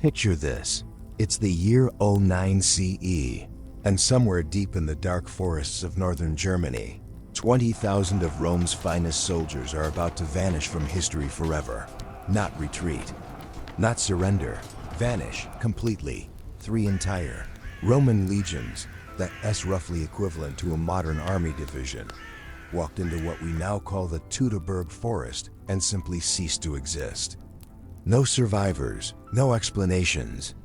Picture this. It's the year 09 CE, and somewhere deep in the dark forests of northern Germany, 20,000 of Rome's finest soldiers are about to vanish from history forever. Not retreat, not surrender, vanish completely. 3 entire Roman legions, that's roughly equivalent to a modern army division, walked into what we now call the Teutoburg Forest and simply ceased to exist. No survivors, no explanations.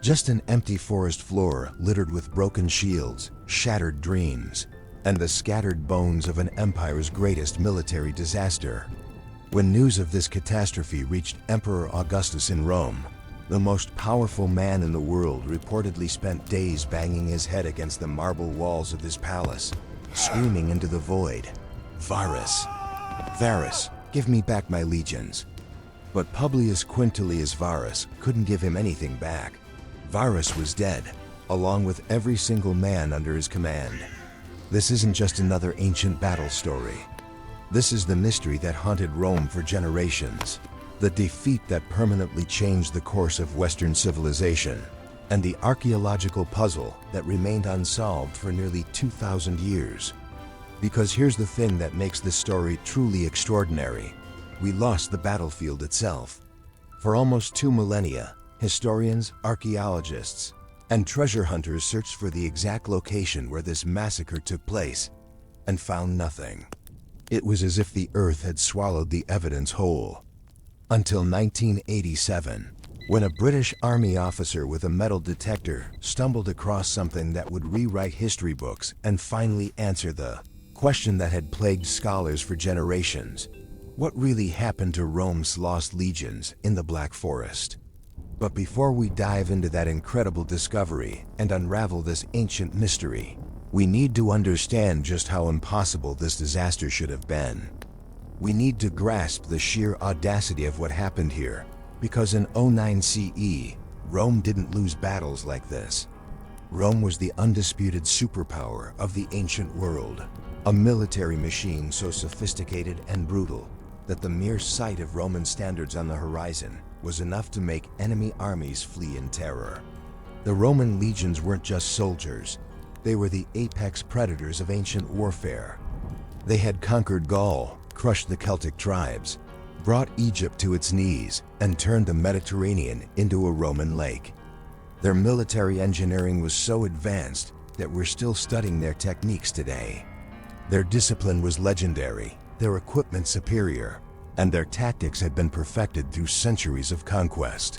Just an empty forest floor littered with broken shields, shattered dreams, and the scattered bones of an empire's greatest military disaster. When news of this catastrophe reached Emperor Augustus in Rome, the most powerful man in the world reportedly spent days banging his head against the marble walls of his palace, screaming into the void, "Varus! Varus, give me back my legions." But Publius Quinctilius Varus couldn't give him anything back. Varus was dead, along with every single man under his command. This isn't just another ancient battle story. This is the mystery that haunted Rome for generations, the defeat that permanently changed the course of Western civilization, and the archaeological puzzle that remained unsolved for nearly 2,000 years. Because here's the thing that makes this story truly extraordinary. We lost the battlefield itself. For almost 2 millennia, historians, archaeologists, and treasure hunters searched for the exact location where this massacre took place, and found nothing. It was as if the earth had swallowed the evidence whole. Until 1987, when a British Army officer with a metal detector stumbled across something that would rewrite history books and finally answer the question that had plagued scholars for generations. What really happened to Rome's lost legions in the Black Forest? But before we dive into that incredible discovery and unravel this ancient mystery, we need to understand just how impossible this disaster should have been. We need to grasp the sheer audacity of what happened here, because in 09 CE, Rome didn't lose battles like this. Rome was the undisputed superpower of the ancient world, a military machine so sophisticated and brutal that the mere sight of Roman standards on the horizon was enough to make enemy armies flee in terror. The Roman legions weren't just soldiers, they were the apex predators of ancient warfare. They had conquered Gaul, crushed the Celtic tribes, brought Egypt to its knees, and turned the Mediterranean into a Roman lake. Their military engineering was so advanced that we're still studying their techniques today. Their discipline was legendary, their equipment superior, and their tactics had been perfected through centuries of conquest.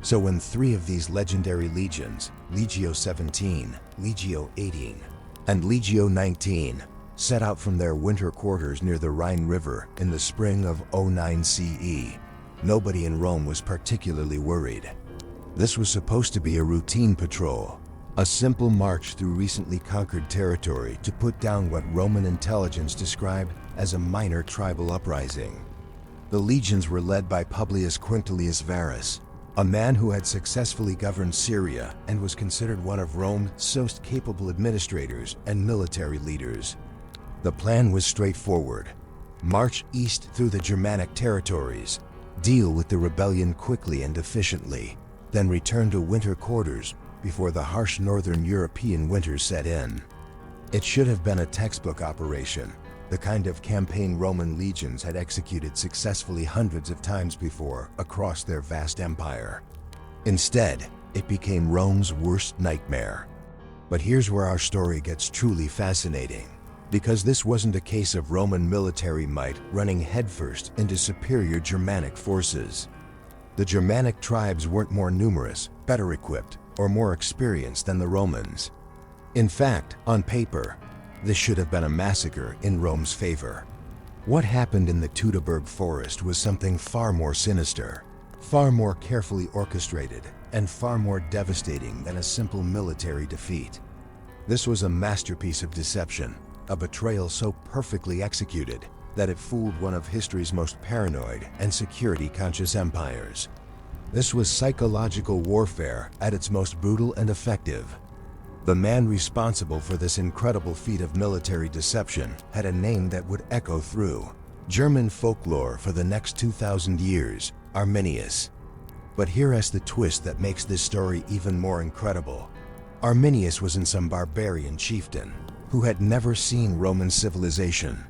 So when 3 of these legendary legions, Legio 17, Legio 18, and Legio 19, set out from their winter quarters near the Rhine River in the spring of 09 CE, nobody in Rome was particularly worried. This was supposed to be a routine patrol, a simple march through recently conquered territory to put down what Roman intelligence described as a minor tribal uprising. The legions were led by Publius Quinctilius Varus, a man who had successfully governed Syria and was considered one of Rome's most capable administrators and military leaders. The plan was straightforward: march east through the Germanic territories, deal with the rebellion quickly and efficiently, then return to winter quarters before the harsh northern European winters set in. It should have been a textbook operation, the kind of campaign Roman legions had executed successfully hundreds of times before across their vast empire. Instead, it became Rome's worst nightmare. But here's where our story gets truly fascinating, because this wasn't a case of Roman military might running headfirst into superior Germanic forces. The Germanic tribes weren't more numerous, better equipped, or more experienced than the Romans. In fact, on paper, this should have been a massacre in Rome's favor. What happened in the Teutoburg Forest was something far more sinister, far more carefully orchestrated, and far more devastating than a simple military defeat. This was a masterpiece of deception, a betrayal so perfectly executed that it fooled one of history's most paranoid and security-conscious empires. This was psychological warfare at its most brutal and effective. The man responsible for this incredible feat of military deception had a name that would echo through German folklore for the next 2,000 years: Arminius. But here's the twist that makes this story even more incredible. Arminius wasn't some barbarian chieftain who had never seen Roman civilization.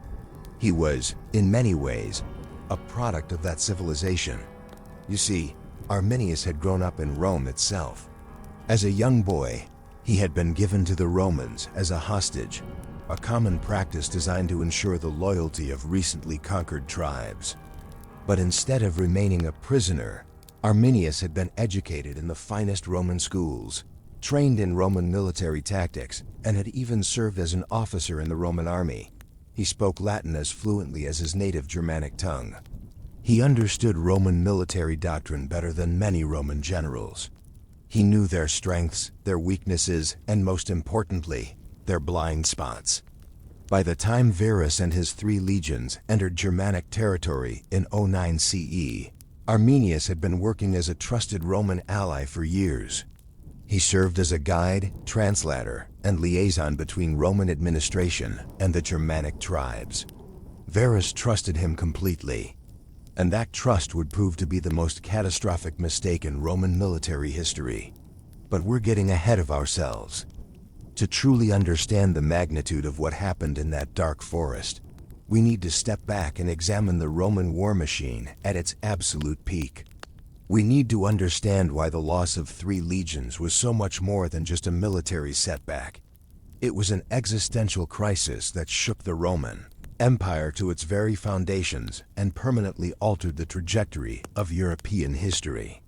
He was, in many ways, a product of that civilization. You see, Arminius had grown up in Rome itself. As a young boy, he had been given to the Romans as a hostage, a common practice designed to ensure the loyalty of recently conquered tribes. But instead of remaining a prisoner, Arminius had been educated in the finest Roman schools, trained in Roman military tactics, and had even served as an officer in the Roman army. He spoke Latin as fluently as his native Germanic tongue. He understood Roman military doctrine better than many Roman generals. He knew their strengths, their weaknesses, and most importantly, their blind spots. By the time Varus and his 3 legions entered Germanic territory in 09 CE, Arminius had been working as a trusted Roman ally for years. He served as a guide, translator, and liaison between Roman administration and the Germanic tribes. Varus trusted him completely, and that trust would prove to be the most catastrophic mistake in Roman military history. But we're getting ahead of ourselves. To truly understand the magnitude of what happened in that dark forest, we need to step back and examine the Roman war machine at its absolute peak. We need to understand why the loss of 3 legions was so much more than just a military setback. It was an existential crisis that shook the Roman Empire to its very foundations and permanently altered the trajectory of European history.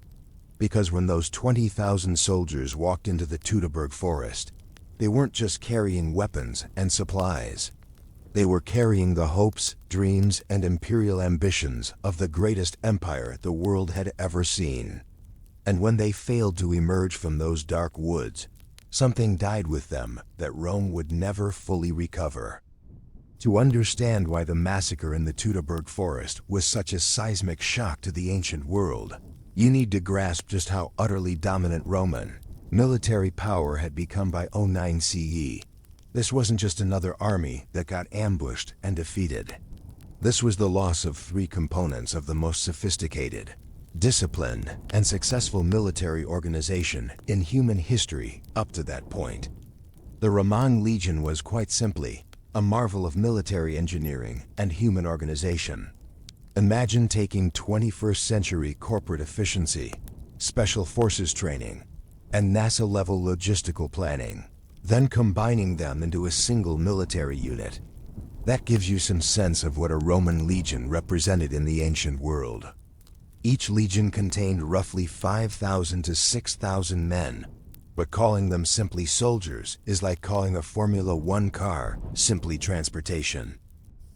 Because when those 20,000 soldiers walked into the Teutoburg Forest, they weren't just carrying weapons and supplies. They were carrying the hopes, dreams, and imperial ambitions of the greatest empire the world had ever seen. And when they failed to emerge from those dark woods, something died with them that Rome would never fully recover. To understand why the massacre in the Teutoburg Forest was such a seismic shock to the ancient world, you need to grasp just how utterly dominant Roman military power had become by 09 CE. This wasn't just another army that got ambushed and defeated. This was the loss of 3 components of the most sophisticated, disciplined, and successful military organization in human history up to that point. The Roman legion was quite simply a marvel of military engineering and human organization. Imagine taking 21st century corporate efficiency, special forces training, and NASA-level logistical planning, then combining them into a single military unit. That gives you some sense of what a Roman legion represented in the ancient world. Each legion contained roughly 5,000 to 6,000 men, but calling them simply soldiers is like calling a Formula One car simply transportation.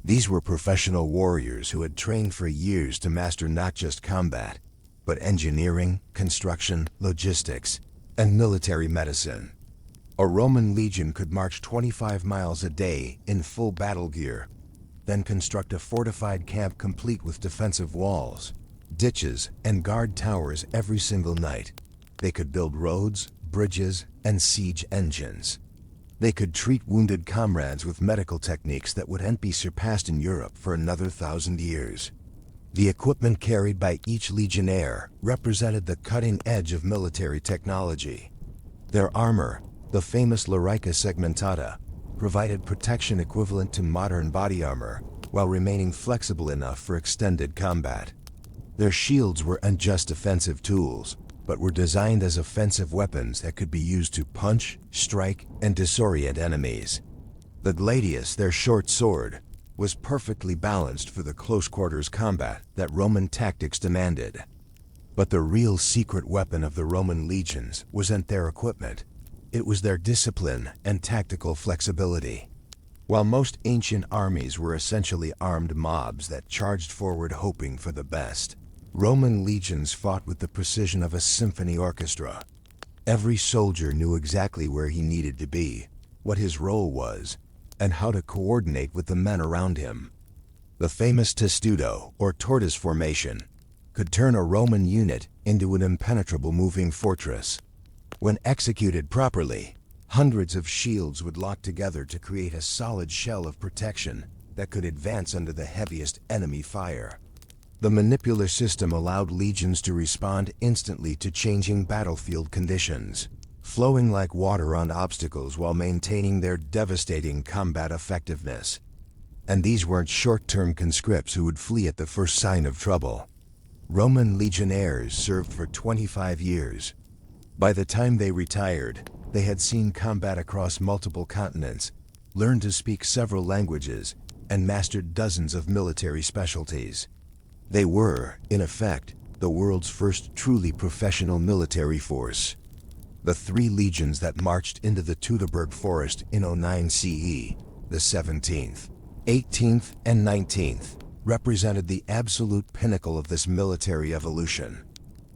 These were professional warriors who had trained for years to master not just combat, but engineering, construction, logistics, and military medicine. A Roman legion could march 25 miles a day in full battle gear, then construct a fortified camp complete with defensive walls, ditches, and guard towers every single night. They could build roads, bridges, and siege engines. They could treat wounded comrades with medical techniques that wouldn't be surpassed in Europe for another 1,000 years. The equipment carried by each legionnaire represented the cutting edge of military technology. Their armor, the famous larica segmentata, provided protection equivalent to modern body armor, while remaining flexible enough for extended combat. Their shields weren't just defensive tools, but were designed as offensive weapons that could be used to punch, strike, and disorient enemies. The gladius, their short sword, was perfectly balanced for the close-quarters combat that Roman tactics demanded. But the real secret weapon of the Roman legions wasn't their equipment. It was their discipline and tactical flexibility. While most ancient armies were essentially armed mobs that charged forward hoping for the best, Roman legions fought with the precision of a symphony orchestra. Every soldier knew exactly where he needed to be, what his role was, and how to coordinate with the men around him. The famous testudo, or tortoise formation, could turn a Roman unit into an impenetrable moving fortress. When executed properly, hundreds of shields would lock together to create a solid shell of protection that could advance under the heaviest enemy fire. The manipular system allowed legions to respond instantly to changing battlefield conditions, flowing like water on obstacles while maintaining their devastating combat effectiveness. And these weren't short-term conscripts who would flee at the first sign of trouble. Roman legionnaires served for 25 years. By the time they retired, they had seen combat across multiple continents, learned to speak several languages, and mastered dozens of military specialties. They were, in effect, the world's first truly professional military force. The 3 legions that marched into the Teutoburg Forest in 09 CE, the 17th, 18th, and 19th, represented the absolute pinnacle of this military evolution.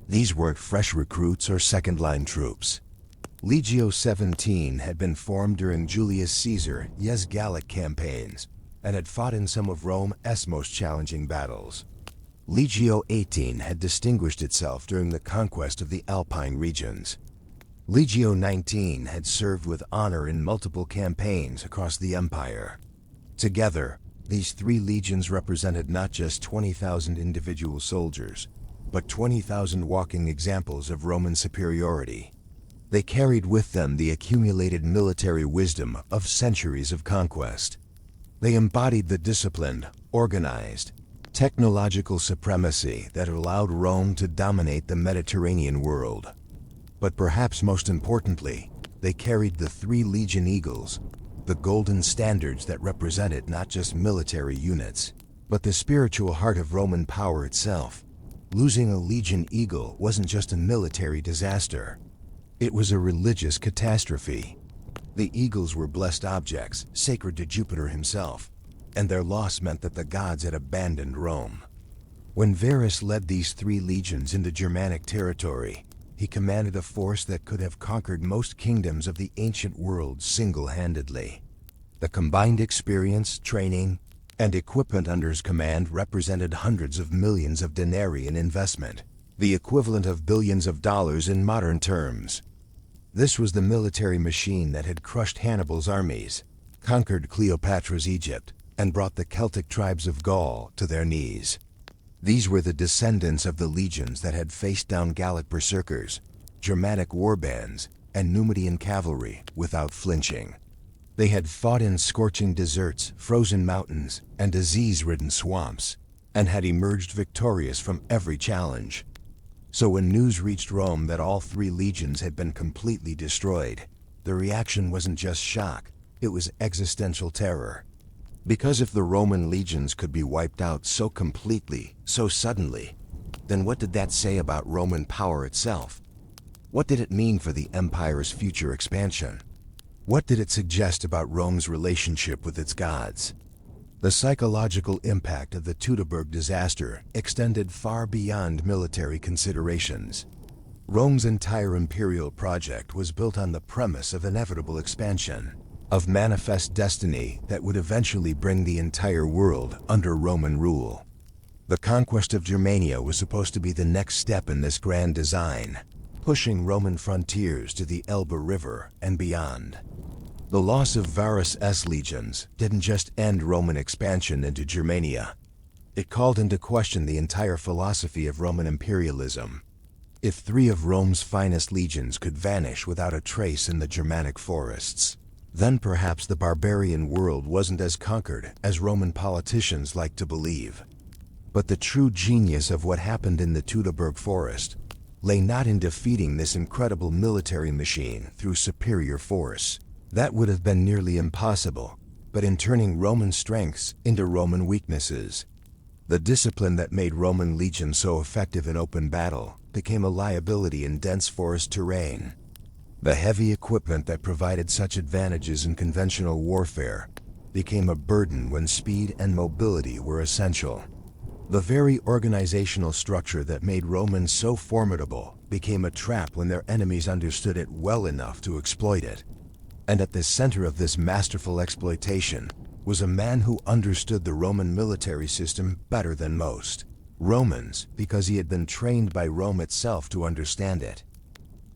These weren't fresh recruits or second-line troops. Legio 17 had been formed during Julius Caesar's Gallic campaigns and had fought in some of Rome's most challenging battles. Legio 18 had distinguished itself during the conquest of the Alpine regions. Legio 19 had served with honor in multiple campaigns across the empire. Together, these 3 legions represented not just 20,000 individual soldiers, but 20,000 walking examples of Roman superiority. They carried with them the accumulated military wisdom of centuries of conquest. They embodied the disciplined, organized, technological supremacy that allowed Rome to dominate the Mediterranean world. But perhaps most importantly, they carried the 3 legion eagles, the golden standards that represented not just military units, but the spiritual heart of Roman power itself. Losing a legion eagle wasn't just a military disaster. It was a religious catastrophe. The eagles were blessed objects, sacred to Jupiter himself, and their loss meant that the gods had abandoned Rome. When Varus led these 3 legions into Germanic territory, he commanded a force that could have conquered most kingdoms of the ancient world single-handedly. The combined experience, training, and equipment under his command represented hundreds of millions of denarii in investment, the equivalent of billions of dollars in modern terms. This was the military machine that had crushed Hannibal's armies, conquered Cleopatra's Egypt, and brought the Celtic tribes of Gaul to their knees. These were the descendants of the legions that had faced down Gallic berserkers, Germanic warbands, and Numidian cavalry without flinching. They had fought in scorching deserts, frozen mountains, and disease-ridden swamps, and had emerged victorious from every challenge. So when news reached Rome that all 3 legions had been completely destroyed, the reaction wasn't just shock, it was existential terror. Because if the Roman legions could be wiped out so completely, so suddenly, then what did that say about Roman power itself? What did it mean for the empire's future expansion? What did it suggest about Rome's relationship with its gods? The psychological impact of the Teutoburg disaster extended far beyond military considerations. Rome's entire imperial project was built on the premise of inevitable expansion, of manifest destiny that would eventually bring the entire world under Roman rule. The conquest of Germania was supposed to be the next step in this grand design, pushing Roman frontiers to the Elbe River and beyond. The loss of Varus's legions didn't just end Roman expansion into Germania. It called into question the entire philosophy of Roman imperialism. If 3 of Rome's finest legions could vanish without a trace in the Germanic forests, then perhaps the barbarian world wasn't as conquered as Roman politicians liked to believe. But the true genius of what happened in the Teutoburg Forest lay not in defeating this incredible military machine through superior force. That would have been nearly impossible, but in turning Roman strengths into Roman weaknesses. The discipline that made Roman legions so effective in open battle became a liability in dense forest terrain. The heavy equipment that provided such advantages in conventional warfare became a burden when speed and mobility were essential. The very organizational structure that made Romans so formidable became a trap when their enemies understood it well enough to exploit it. And at the center of this masterful exploitation was a man who understood the Roman military system better than most Romans, because he had been trained by Rome itself to understand it.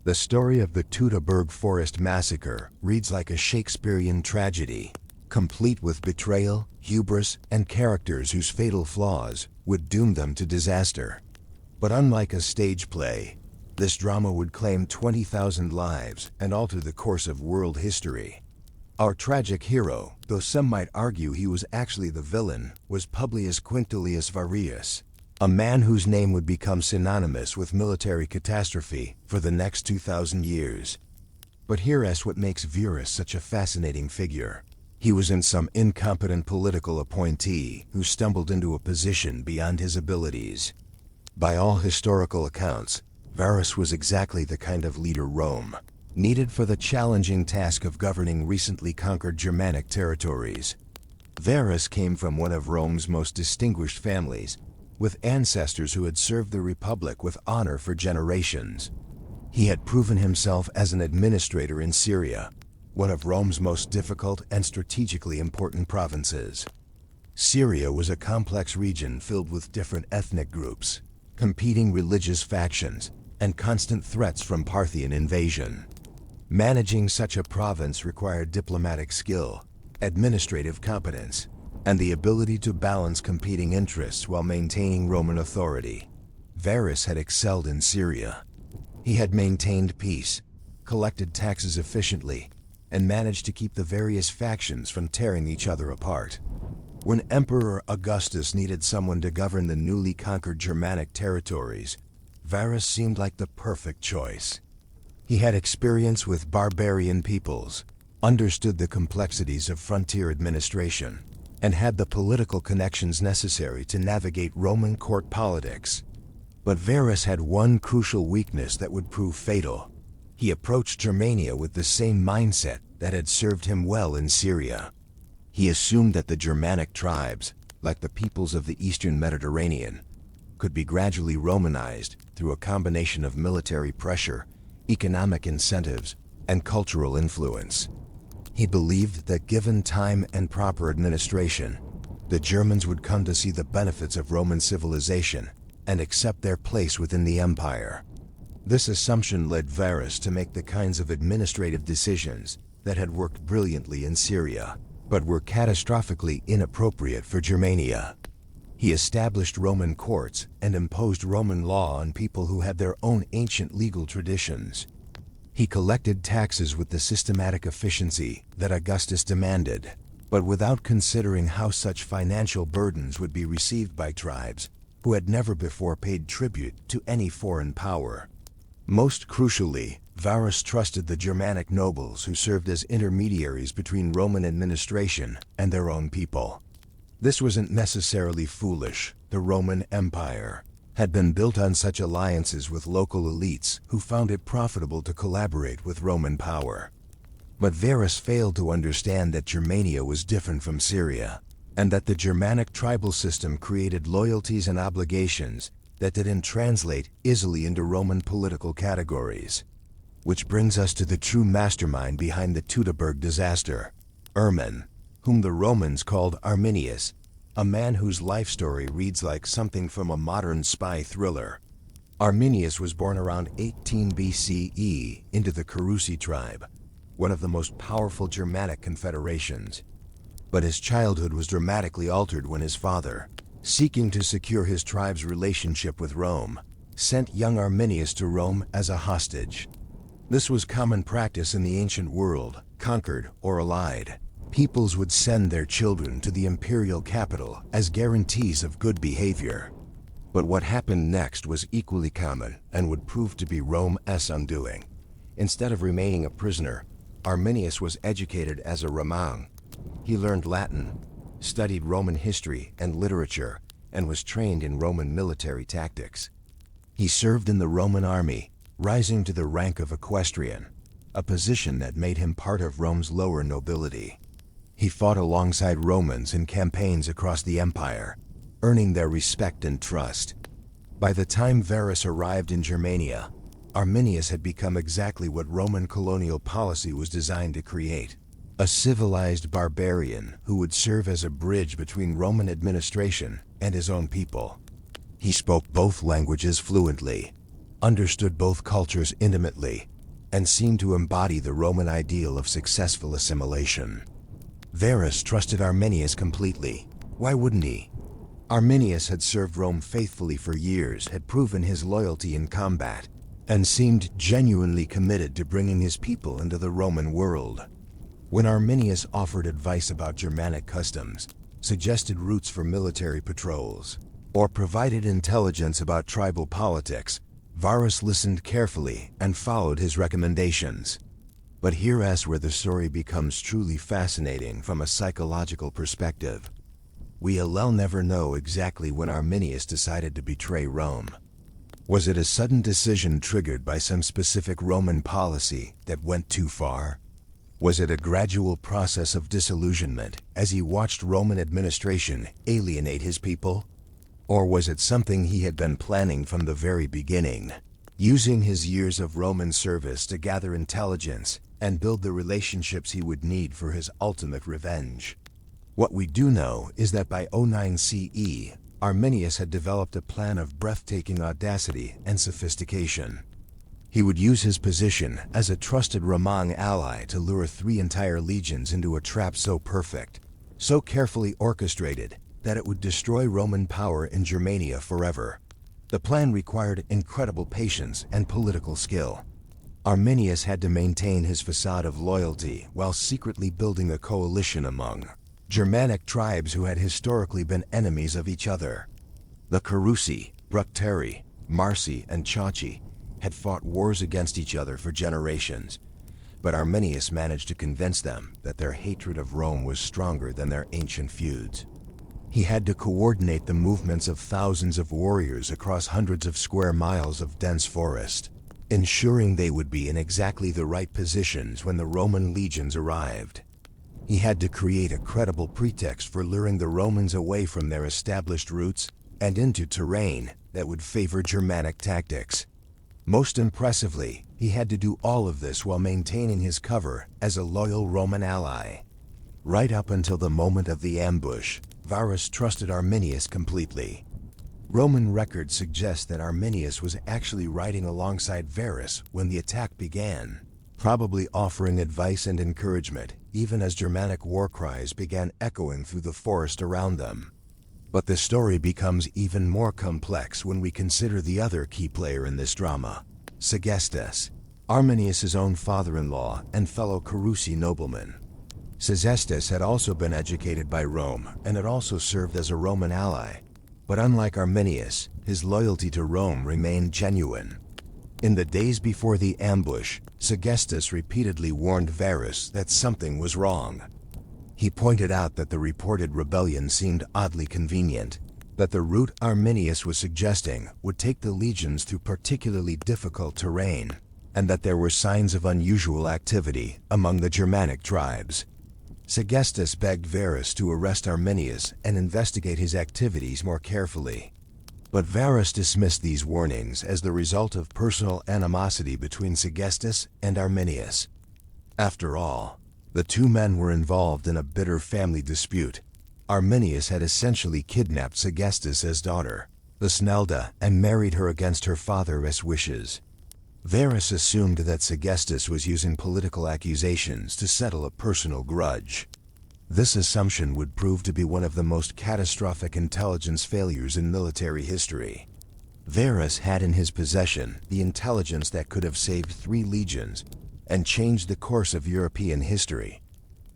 The story of the Teutoburg Forest massacre reads like a Shakespearean tragedy, complete with betrayal, hubris, and characters whose fatal flaws would doom them to disaster. But unlike a stage play, this drama would claim 20,000 lives and alter the course of world history. Our tragic hero, though some might argue he was actually the villain, was Publius Quinctilius Varus, a man whose name would become synonymous with military catastrophe for the next 2,000 years. But here's what makes Varus such a fascinating figure. He wasn't some incompetent political appointee who stumbled into a position beyond his abilities. By all historical accounts, Varus was exactly the kind of leader Rome needed for the challenging task of governing recently conquered Germanic territories. Varus came from one of Rome's most distinguished families, with ancestors who had served the Republic with honor for generations. He had proven himself as an administrator in Syria, one of Rome's most difficult and strategically important provinces. Syria was a complex region filled with different ethnic groups, competing religious factions, and constant threats from Parthian invasion. Managing such a province required diplomatic skill, administrative competence, and the ability to balance competing interests while maintaining Roman authority. Varus had excelled in Syria. He had maintained peace, collected taxes efficiently, and managed to keep the various factions from tearing each other apart. When Emperor Augustus needed someone to govern the newly conquered Germanic territories, Varus seemed like the perfect choice. He had experience with barbarian peoples, understood the complexities of frontier administration, and had the political connections necessary to navigate Roman court politics. But Varus had one crucial weakness that would prove fatal. He approached Germania with the same mindset that had served him well in Syria. He assumed that the Germanic tribes, like the peoples of the Eastern Mediterranean, could be gradually Romanized through a combination of military pressure, economic incentives, and cultural influence. He believed that given time and proper administration, the Germans would come to see the benefits of Roman civilization and accept their place within the empire. This assumption led Varus to make the kinds of administrative decisions that had worked brilliantly in Syria, but were catastrophically inappropriate for Germania. He established Roman courts and imposed Roman law on people who had their own ancient legal traditions. He collected taxes with the systematic efficiency that Augustus demanded, but without considering how such financial burdens would be received by tribes who had never before paid tribute to any foreign power. Most crucially, Varus trusted the Germanic nobles who served as intermediaries between Roman administration and their own people. This wasn't necessarily foolish. The Roman Empire had been built on such alliances with local elites who found it profitable to collaborate with Roman power. But Varus failed to understand that Germania was different from Syria, and that the Germanic tribal system created loyalties and obligations that didn't translate easily into Roman political categories. Which brings us to the true mastermind behind the Teutoburg disaster, Erman, whom the Romans called Arminius, a man whose life story reads like something from a modern spy thriller. Arminius was born around 18 BCE into the Kalkriese tribe, one of the most powerful Germanic confederations. But his childhood was dramatically altered when his father, seeking to secure his tribe's relationship with Rome, sent young Arminius to Rome as a hostage. This was common practice in the ancient world. Conquered or allied peoples would send their children to the imperial capital as guarantees of good behavior. But what happened next was equally common and would prove to be Rome's undoing. Instead of remaining a prisoner, Arminius was educated as a Roman. He learned Latin, studied Roman history and literature, and was trained in Roman military tactics. He served in the Roman army, rising to the rank of equestrian, a position that made him part of Rome's lower nobility. He fought alongside Romans in campaigns across the empire, earning their respect and trust. By the time Varus arrived in Germania, Arminius had become exactly what Roman colonial policy was designed to create: a civilized barbarian who would serve as a bridge between Roman administration and his own people. He spoke both languages fluently, understood both cultures intimately, and seemed to embody the Roman ideal of successful assimilation. Varus trusted Arminius completely. Why wouldn't he? Arminius had served Rome faithfully for years, had proven his loyalty in combat, and seemed genuinely committed to bringing his people into the Roman world. When Arminius offered advice about Germanic customs, suggested routes for military patrols, or provided intelligence about tribal politics, Varus listened carefully and followed his recommendations. But here's where the story becomes truly fascinating from a psychological perspective. We'll never know exactly when Arminius decided to betray Rome. Was it a sudden decision triggered by some specific Roman policy that went too far? Was it a gradual process of disillusionment as he watched Roman administration alienate his people? Or was it something he had been planning from the very beginning, using his years of Roman service to gather intelligence and build the relationships he would need for his ultimate revenge? What we do know is that by 09 CE, Arminius had developed a plan of breathtaking audacity and sophistication. He would use his position as a trusted Roman ally to lure 3 entire legions into a trap so perfect, so carefully orchestrated, that it would destroy Roman power in Germania forever. The plan required incredible patience and political skill. Arminius had to maintain his facade of loyalty while secretly building a coalition among Germanic tribes who had historically been enemies of each other. The Carusi, Bructeri, Marsi, and Chauci had fought wars against each other for generations, but Arminius managed to convince them that their hatred of Rome was stronger than their ancient feuds. He had to coordinate the movements of thousands of warriors across hundreds of square miles of dense forest, ensuring they would be in exactly the right positions when the Roman legions arrived. He had to create a credible pretext for luring the Romans away from their established routes and into terrain that would favor Germanic tactics. Most impressively, he had to do all of this while maintaining his cover as a loyal Roman ally. Right up until the moment of the ambush, Varus trusted Arminius completely. Roman records suggest that Arminius was actually riding alongside Varus when the attack began, probably offering advice and encouragement even as Germanic war cries began echoing through the forest around them. But the story becomes even more complex when we consider the other key player in this drama, Segestus, Arminius' own father-in-law and fellow Carusi nobleman. Segestus had also been educated by Rome and had also served as a Roman ally, but unlike Arminius, his loyalty to Rome remained genuine. In the days before the ambush, Segestus repeatedly warned Varus that something was wrong. He pointed out that the reported rebellion seemed oddly convenient, that the route Arminius was suggesting would take the legions through particularly difficult terrain, and that there were signs of unusual activity among the Germanic tribes. Segestus begged Varus to arrest Arminius and investigate his activities more carefully. But Varus dismissed these warnings as the result of personal animosity between Segestus and Arminius. After all, the two men were involved in a bitter family dispute. Arminius had essentially kidnapped Segestus' daughter, the Snelda, and married her against her father's wishes. Varus assumed that Segestus was using political accusations to settle a personal grudge. This assumption would prove to be one of the most catastrophic intelligence failures in military history. Varus had in his possession the intelligence that could have saved 3 legions and changed the course of European history,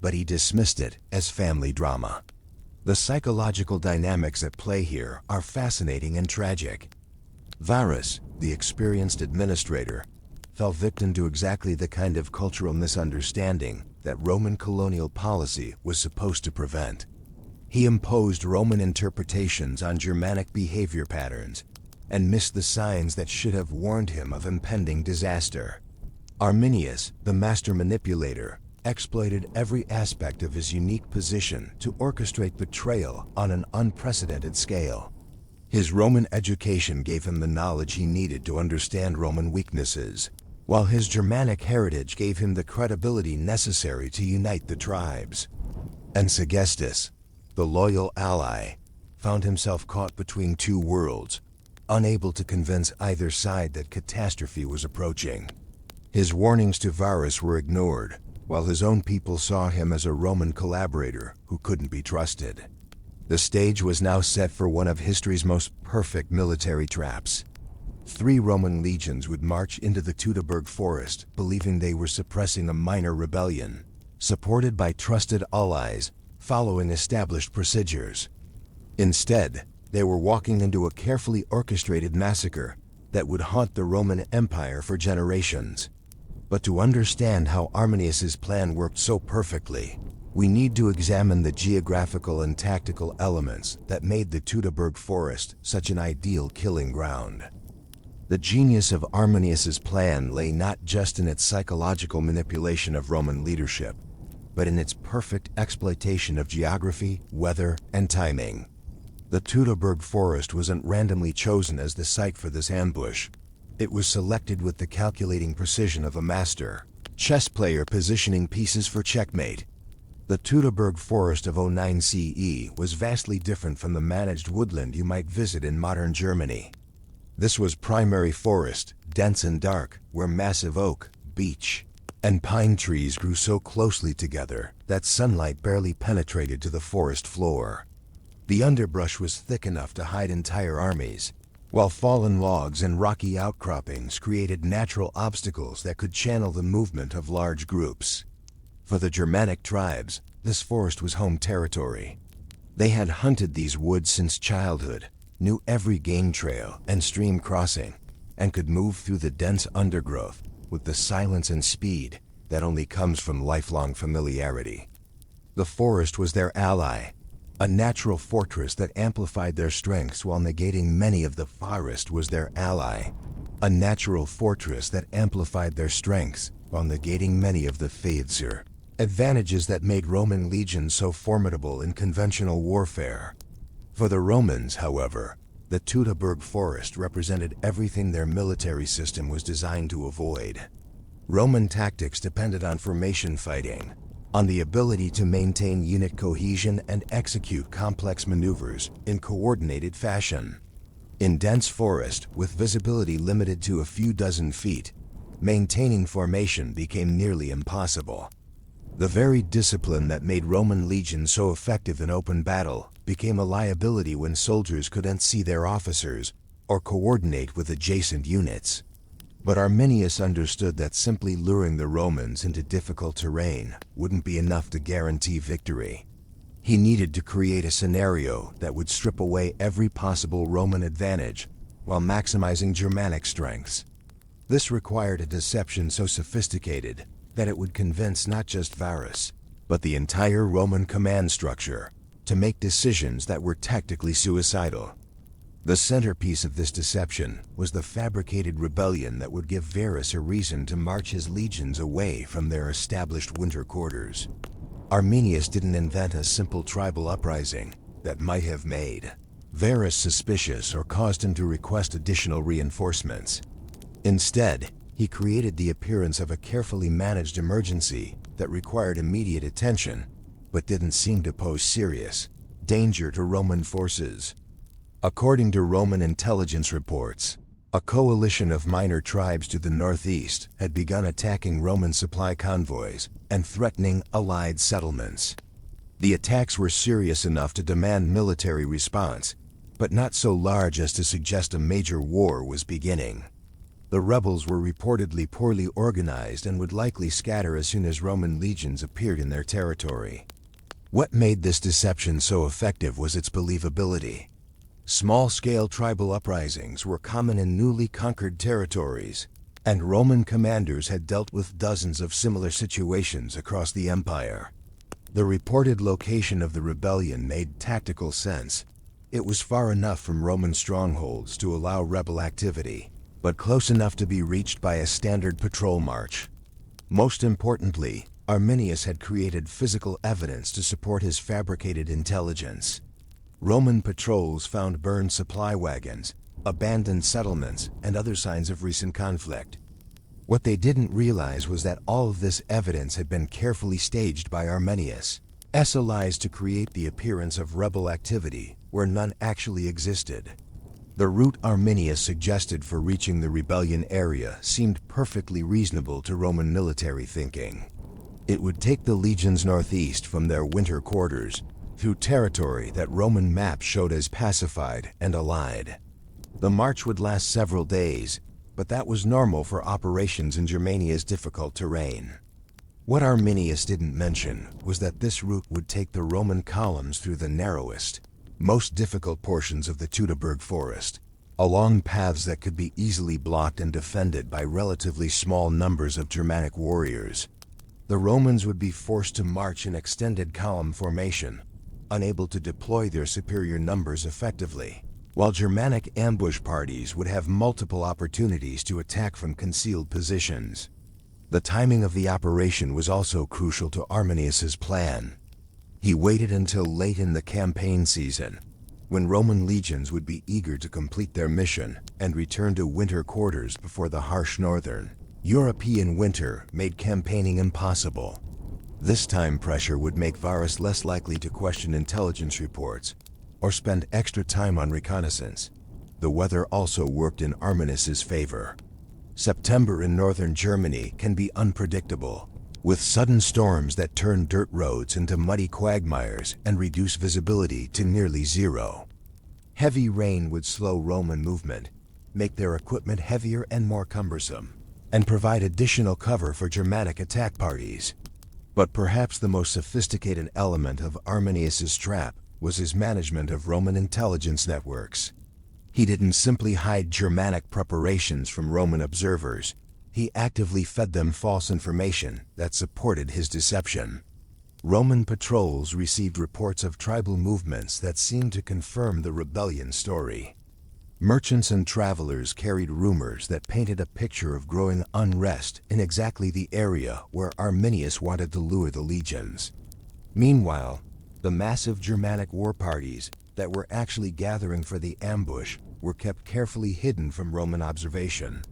but he dismissed it as family drama. The psychological dynamics at play here are fascinating and tragic. Varus, the experienced administrator, fell victim to exactly the kind of cultural misunderstanding that Roman colonial policy was supposed to prevent. He imposed Roman interpretations on Germanic behavior patterns and missed the signs that should have warned him of impending disaster. Arminius, the master manipulator, exploited every aspect of his unique position to orchestrate betrayal on an unprecedented scale. His Roman education gave him the knowledge he needed to understand Roman weaknesses, while his Germanic heritage gave him the credibility necessary to unite the tribes. And Segestus, the loyal ally, found himself caught between 2 worlds, unable to convince either side that catastrophe was approaching. His warnings to Varus were ignored, while his own people saw him as a Roman collaborator who couldn't be trusted. The stage was now set for one of history's most perfect military traps. 3 Roman legions would march into the Teutoburg Forest, believing they were suppressing a minor rebellion, supported by trusted allies, following established procedures. Instead, they were walking into a carefully orchestrated massacre that would haunt the Roman Empire for generations. But to understand how Arminius's plan worked so perfectly, we need to examine the geographical and tactical elements that made the Teutoburg Forest such an ideal killing ground. The genius of Arminius's plan lay not just in its psychological manipulation of Roman leadership, but in its perfect exploitation of geography, weather, and timing. The Teutoburg Forest wasn't randomly chosen as the site for this ambush. It was selected with the calculating precision of a master chess player positioning pieces for checkmate. The Teutoburg Forest of 09 CE was vastly different from the managed woodland you might visit in modern Germany. This was primary forest, dense and dark, where massive oak, beech, and pine trees grew so closely together that sunlight barely penetrated to the forest floor. The underbrush was thick enough to hide entire armies, while fallen logs and rocky outcroppings created natural obstacles that could channel the movement of large groups. For the Germanic tribes, this forest was home territory. They had hunted these woods since childhood, knew every game trail and stream crossing, and could move through the dense undergrowth with the silence and speed that only comes from lifelong familiarity. The forest was their ally, a natural fortress that amplified their strengths while negating many of the forest was their ally, a natural fortress that amplified their strengths while negating many of the features, advantages that made Roman legions so formidable in conventional warfare. For the Romans, however, the Teutoburg Forest represented everything their military system was designed to avoid. Roman tactics depended on formation fighting, on the ability to maintain unit cohesion and execute complex maneuvers in coordinated fashion. In dense forest, with visibility limited to a few dozen feet, maintaining formation became nearly impossible. The very discipline that made Roman legions so effective in open battle became a liability when soldiers couldn't see their officers or coordinate with adjacent units. But Arminius understood that simply luring the Romans into difficult terrain wouldn't be enough to guarantee victory. He needed to create a scenario that would strip away every possible Roman advantage while maximizing Germanic strengths. This required a deception so sophisticated that it would convince not just Varus, but the entire Roman command structure to make decisions that were tactically suicidal. The centerpiece of this deception was the fabricated rebellion that would give Varus a reason to march his legions away from their established winter quarters. Arminius didn't invent a simple tribal uprising that might have made Varus suspicious or caused him to request additional reinforcements. Instead, he created the appearance of a carefully managed emergency that required immediate attention, but didn't seem to pose serious danger to Roman forces. According to Roman intelligence reports, a coalition of minor tribes to the northeast had begun attacking Roman supply convoys and threatening allied settlements. The attacks were serious enough to demand military response, but not so large as to suggest a major war was beginning. The rebels were reportedly poorly organized and would likely scatter as soon as Roman legions appeared in their territory. What made this deception so effective was its believability. Small-scale tribal uprisings were common in newly conquered territories, and Roman commanders had dealt with dozens of similar situations across the empire. The reported location of the rebellion made tactical sense. It was far enough from Roman strongholds to allow rebel activity, but close enough to be reached by a standard patrol march. Most importantly, Arminius had created physical evidence to support his fabricated intelligence. Roman patrols found burned supply wagons, abandoned settlements, and other signs of recent conflict. What they didn't realize was that all of this evidence had been carefully staged by Arminius, allies to create the appearance of rebel activity where none actually existed. The route Arminius suggested for reaching the rebellion area seemed perfectly reasonable to Roman military thinking. It would take the legions northeast from their winter quarters, through territory that Roman maps showed as pacified and allied. The march would last several days, but that was normal for operations in Germania's difficult terrain. What Arminius didn't mention was that this route would take the Roman columns through the narrowest, most difficult portions of the Teutoburg Forest, along paths that could be easily blocked and defended by relatively small numbers of Germanic warriors. The Romans would be forced to march in extended column formation, unable to deploy their superior numbers effectively, while Germanic ambush parties would have multiple opportunities to attack from concealed positions. The timing of the operation was also crucial to Arminius's plan. He waited until late in the campaign season, when Roman legions would be eager to complete their mission and return to winter quarters before the harsh northern European winter made campaigning impossible. This time pressure would make Varus less likely to question intelligence reports or spend extra time on reconnaissance. The weather also worked in Arminius's favor. September in northern Germany can be unpredictable, with sudden storms that turn dirt roads into muddy quagmires and reduce visibility to nearly zero. Heavy rain would slow Roman movement, make their equipment heavier and more cumbersome, and provide additional cover for Germanic attack parties. But perhaps the most sophisticated element of Arminius's trap was his management of Roman intelligence networks. He didn't simply hide Germanic preparations from Roman observers. He actively fed them false information that supported his deception. Roman patrols received reports of tribal movements that seemed to confirm the rebellion story. Merchants and travelers carried rumors that painted a picture of growing unrest in exactly the area where Arminius wanted to lure the legions. Meanwhile, the massive Germanic war parties that were actually gathering for the ambush were kept carefully hidden from Roman observation.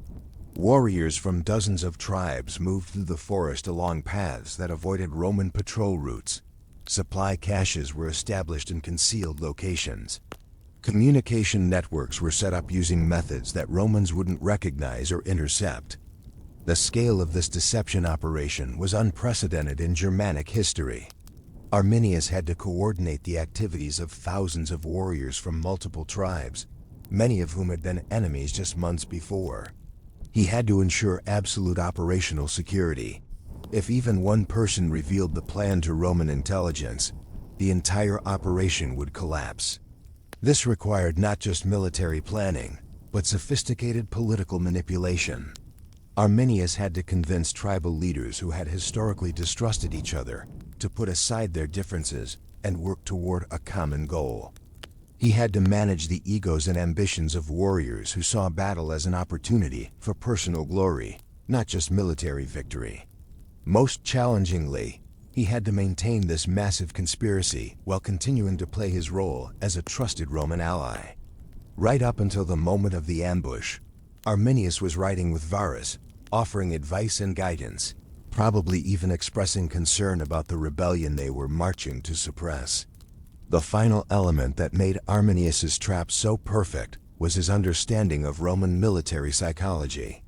Warriors from dozens of tribes moved through the forest along paths that avoided Roman patrol routes. Supply caches were established in concealed locations. Communication networks were set up using methods that Romans wouldn't recognize or intercept. The scale of this deception operation was unprecedented in Germanic history. Arminius had to coordinate the activities of thousands of warriors from multiple tribes, many of whom had been enemies just months before. He had to ensure absolute operational security. If even one person revealed the plan to Roman intelligence, the entire operation would collapse. This required not just military planning, but sophisticated political manipulation. Arminius had to convince tribal leaders who had historically distrusted each other to put aside their differences and work toward a common goal. He had to manage the egos and ambitions of warriors who saw battle as an opportunity for personal glory, not just military victory. Most challengingly, he had to maintain this massive conspiracy while continuing to play his role as a trusted Roman ally. Right up until the moment of the ambush, Arminius was riding with Varus, offering advice and guidance, probably even expressing concern about the rebellion they were marching to suppress. The final element that made Arminius's trap so perfect was his understanding of Roman military psychology.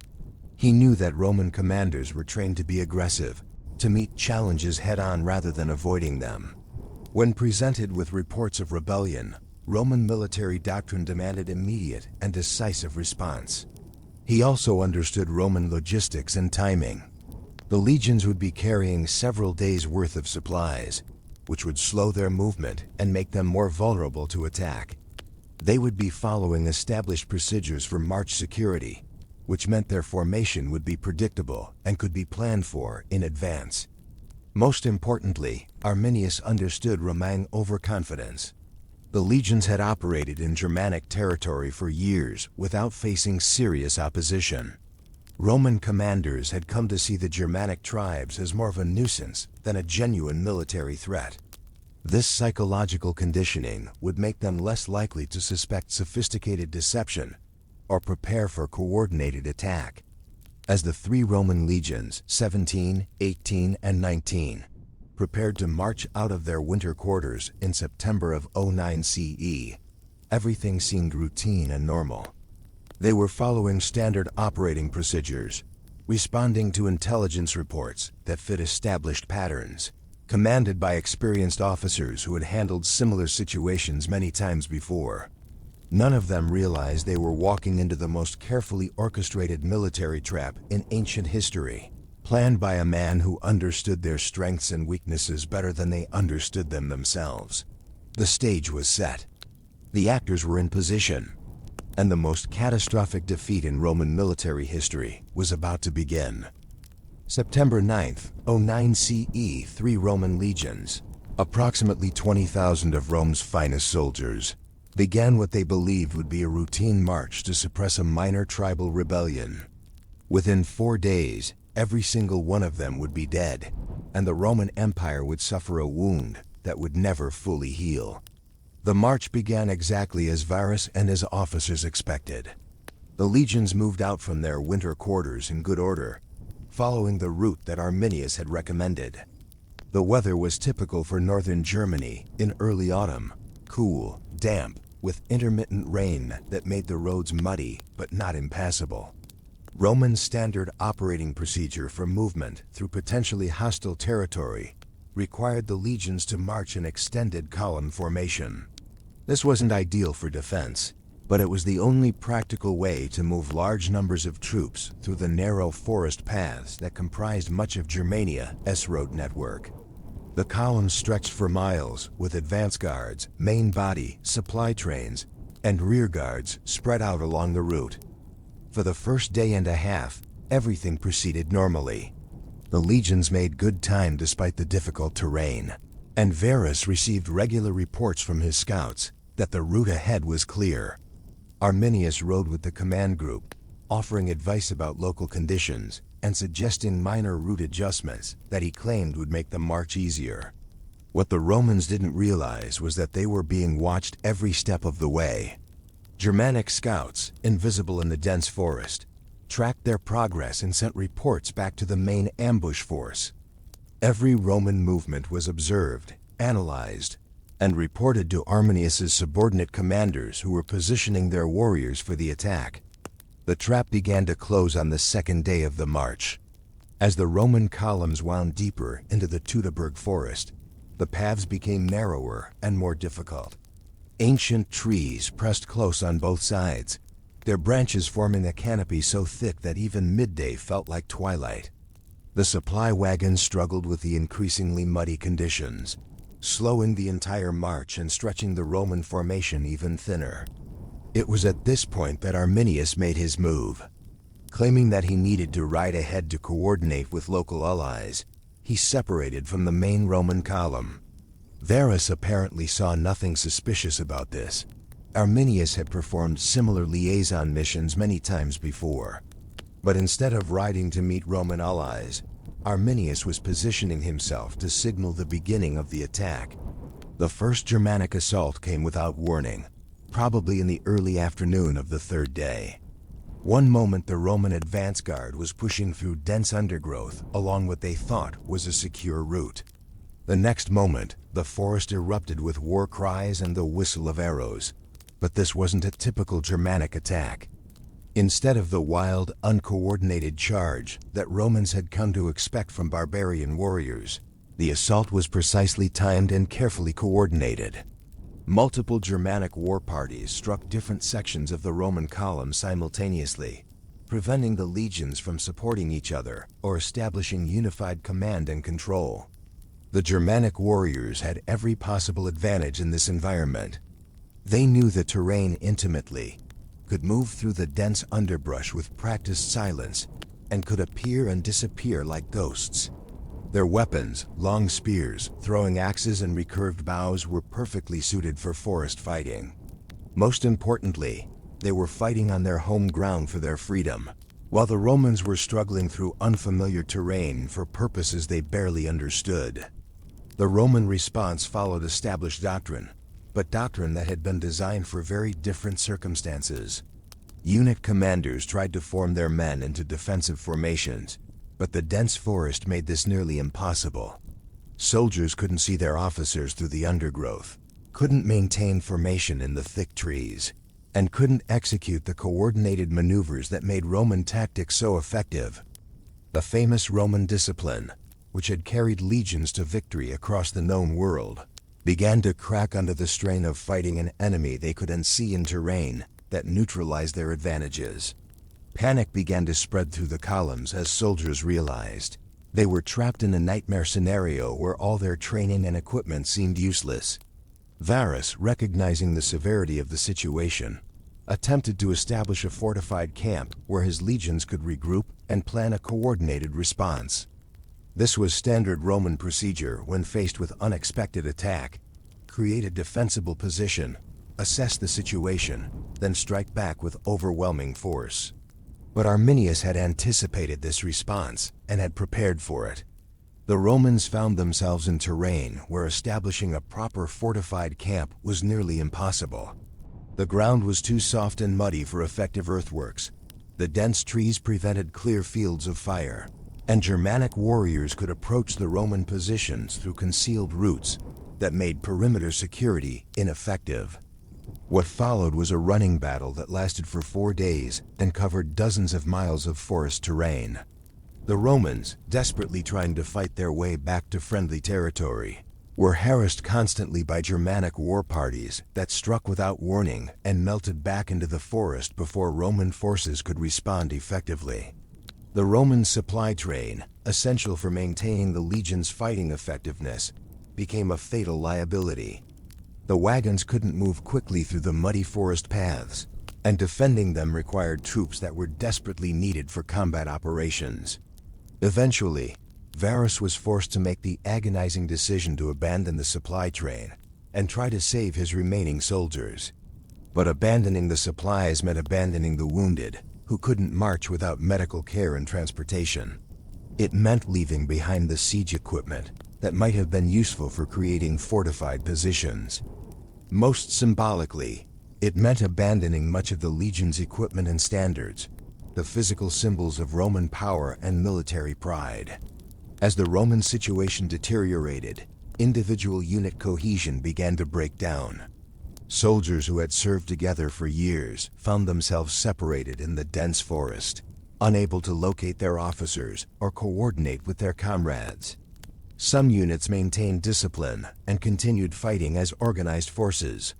He knew that Roman commanders were trained to be aggressive, to meet challenges head-on rather than avoiding them. When presented with reports of rebellion, Roman military doctrine demanded immediate and decisive response. He also understood Roman logistics and timing. The legions would be carrying several days' worth of supplies, which would slow their movement and make them more vulnerable to attack. They would be following established procedures for march security, which meant their formation would be predictable and could be planned for in advance. Most importantly, Arminius understood Roman overconfidence. The legions had operated in Germanic territory for years without facing serious opposition. Roman commanders had come to see the Germanic tribes as more of a nuisance than a genuine military threat. This psychological conditioning would make them less likely to suspect sophisticated deception or prepare for coordinated attack. As the three Roman legions, 17, 18, and 19, prepared to march out of their winter quarters in September of 09 CE, everything seemed routine and normal. They were following standard operating procedures, responding to intelligence reports that fit established patterns. commanded by experienced officers who had handled similar situations many times before. None of them realized they were walking into the most carefully orchestrated military trap in ancient history, planned by a man who understood their strengths and weaknesses better than they understood them themselves. The stage was set. The actors were in position, and the most catastrophic defeat in Roman military history was about to begin. September 9th, 09 CE, 3 Roman legions, approximately 20,000 of Rome's finest soldiers, began what they believed would be a routine march to suppress a minor tribal rebellion. Within 4 days, every single one of them would be dead, and the Roman Empire would suffer a wound that would never fully heal. The march began exactly as Varus and his officers expected. The legions moved out from their winter quarters in good order, following the route that Arminius had recommended. The weather was typical for northern Germany in early autumn, cool, damp, with intermittent rain that made the roads muddy but not impassable. Roman standard operating procedure for movement through potentially hostile territory required the legions to march in extended column formation. This wasn't ideal for defense, but it was the only practical way to move large numbers of troops through the narrow forest paths that comprised much of Germania's road network. The columns stretched for miles, with advance guards, main body, supply trains, and rear guards spread out along the route. For the first day and a half, everything proceeded normally. The legions made good time despite the difficult terrain, and Varus received regular reports from his scouts that the route ahead was clear. Arminius rode with the command group, offering advice about local conditions and suggesting minor route adjustments that he claimed would make the march easier. What the Romans didn't realize was that they were being watched every step of the way. Germanic scouts, invisible in the dense forest, tracked their progress and sent reports back to the main ambush force. Every Roman movement was observed, analyzed, and reported to Arminius's subordinate commanders who were positioning their warriors for the attack. The trap began to close on the second day of the march. As the Roman columns wound deeper into the Teutoburg Forest, the paths became narrower and more difficult. Ancient trees pressed close on both sides, their branches forming a canopy so thick that even midday felt like twilight. The supply wagons struggled with the increasingly muddy conditions, slowing the entire march and stretching the Roman formation even thinner. It was at this point that Arminius made his move. Claiming that he needed to ride ahead to coordinate with local allies, he separated from the main Roman column. Varus apparently saw nothing suspicious about this. Arminius had performed similar liaison missions many times before. But instead of riding to meet Roman allies, Arminius was positioning himself to signal the beginning of the attack. The first Germanic assault came without warning, probably in the early afternoon of the third day. One moment the Roman advance guard was pushing through dense undergrowth along what they thought was a secure route. The next moment, the forest erupted with war cries and the whistle of arrows. But this wasn't a typical Germanic attack. Instead of the wild, uncoordinated charge that Romans had come to expect from barbarian warriors, the assault was precisely timed and carefully coordinated. Multiple Germanic war parties struck different sections of the Roman column simultaneously, preventing the legions from supporting each other or establishing unified command and control. The Germanic warriors had every possible advantage in this environment. They knew the terrain intimately, could move through the dense underbrush with practiced silence, and could appear and disappear like ghosts. Their weapons, long spears, throwing axes, and recurved bows were perfectly suited for forest fighting. Most importantly, they were fighting on their home ground for their freedom, while the Romans were struggling through unfamiliar terrain for purposes they barely understood. The Roman response followed established doctrine, but doctrine that had been designed for very different circumstances. Unit commanders tried to form their men into defensive formations, but the dense forest made this nearly impossible. Soldiers couldn't see their officers through the undergrowth, couldn't maintain formation in the thick trees, and couldn't execute the coordinated maneuvers that made Roman tactics so effective. The famous Roman discipline, which had carried legions to victory across the known world, began to crack under the strain of fighting an enemy they couldn't see in terrain that neutralized their advantages. Panic began to spread through the columns as soldiers realized they were trapped in a nightmare scenario where all their training and equipment seemed useless. Varus, recognizing the severity of the situation, attempted to establish a fortified camp where his legions could regroup and plan a coordinated response. This was standard Roman procedure when faced with unexpected attack. Create a defensible position, assess the situation, then strike back with overwhelming force. But Arminius had anticipated this response and had prepared for it. The Romans found themselves in terrain where establishing a proper fortified camp was nearly impossible. The ground was too soft and muddy for effective earthworks. The dense trees prevented clear fields of fire, and Germanic warriors could approach the Roman positions through concealed routes that made perimeter security ineffective. What followed was a running battle that lasted for 4 days and covered dozens of miles of forest terrain. The Romans, desperately trying to fight their way back to friendly territory, were harassed constantly by Germanic war parties that struck without warning and melted back into the forest before Roman forces could respond effectively. The Roman supply train, essential for maintaining the legion's fighting effectiveness, became a fatal liability. The wagons couldn't move quickly through the muddy forest paths, and defending them required troops that were desperately needed for combat operations. Eventually, Varus was forced to make the agonizing decision to abandon the supply train and try to save his remaining soldiers. But abandoning the supplies meant abandoning the wounded, who couldn't march without medical care and transportation. It meant leaving behind the siege equipment that might have been useful for creating fortified positions. Most symbolically, it meant abandoning much of the legion's equipment and standards, the physical symbols of Roman power and military pride. As the Roman situation deteriorated, individual unit cohesion began to break down. Soldiers who had served together for years found themselves separated in the dense forest, unable to locate their officers or coordinate with their comrades. Some units maintained discipline and continued fighting as organized forces.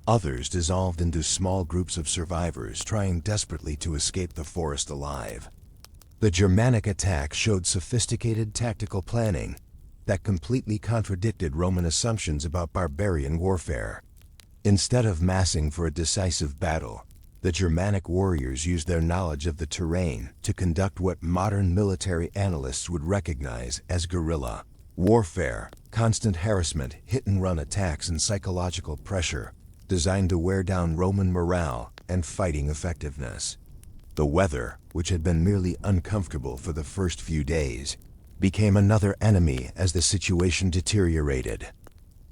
Others dissolved into small groups of survivors trying desperately to escape the forest alive. The Germanic attack showed sophisticated tactical planning that completely contradicted Roman assumptions about barbarian warfare. Instead of massing for a decisive battle, the Germanic warriors used their knowledge of the terrain to conduct what modern military analysts would recognize as guerrilla warfare, constant harassment, hit-and-run attacks, and psychological pressure, designed to wear down Roman morale and fighting effectiveness. The weather, which had been merely uncomfortable for the first few days, became another enemy as the situation deteriorated.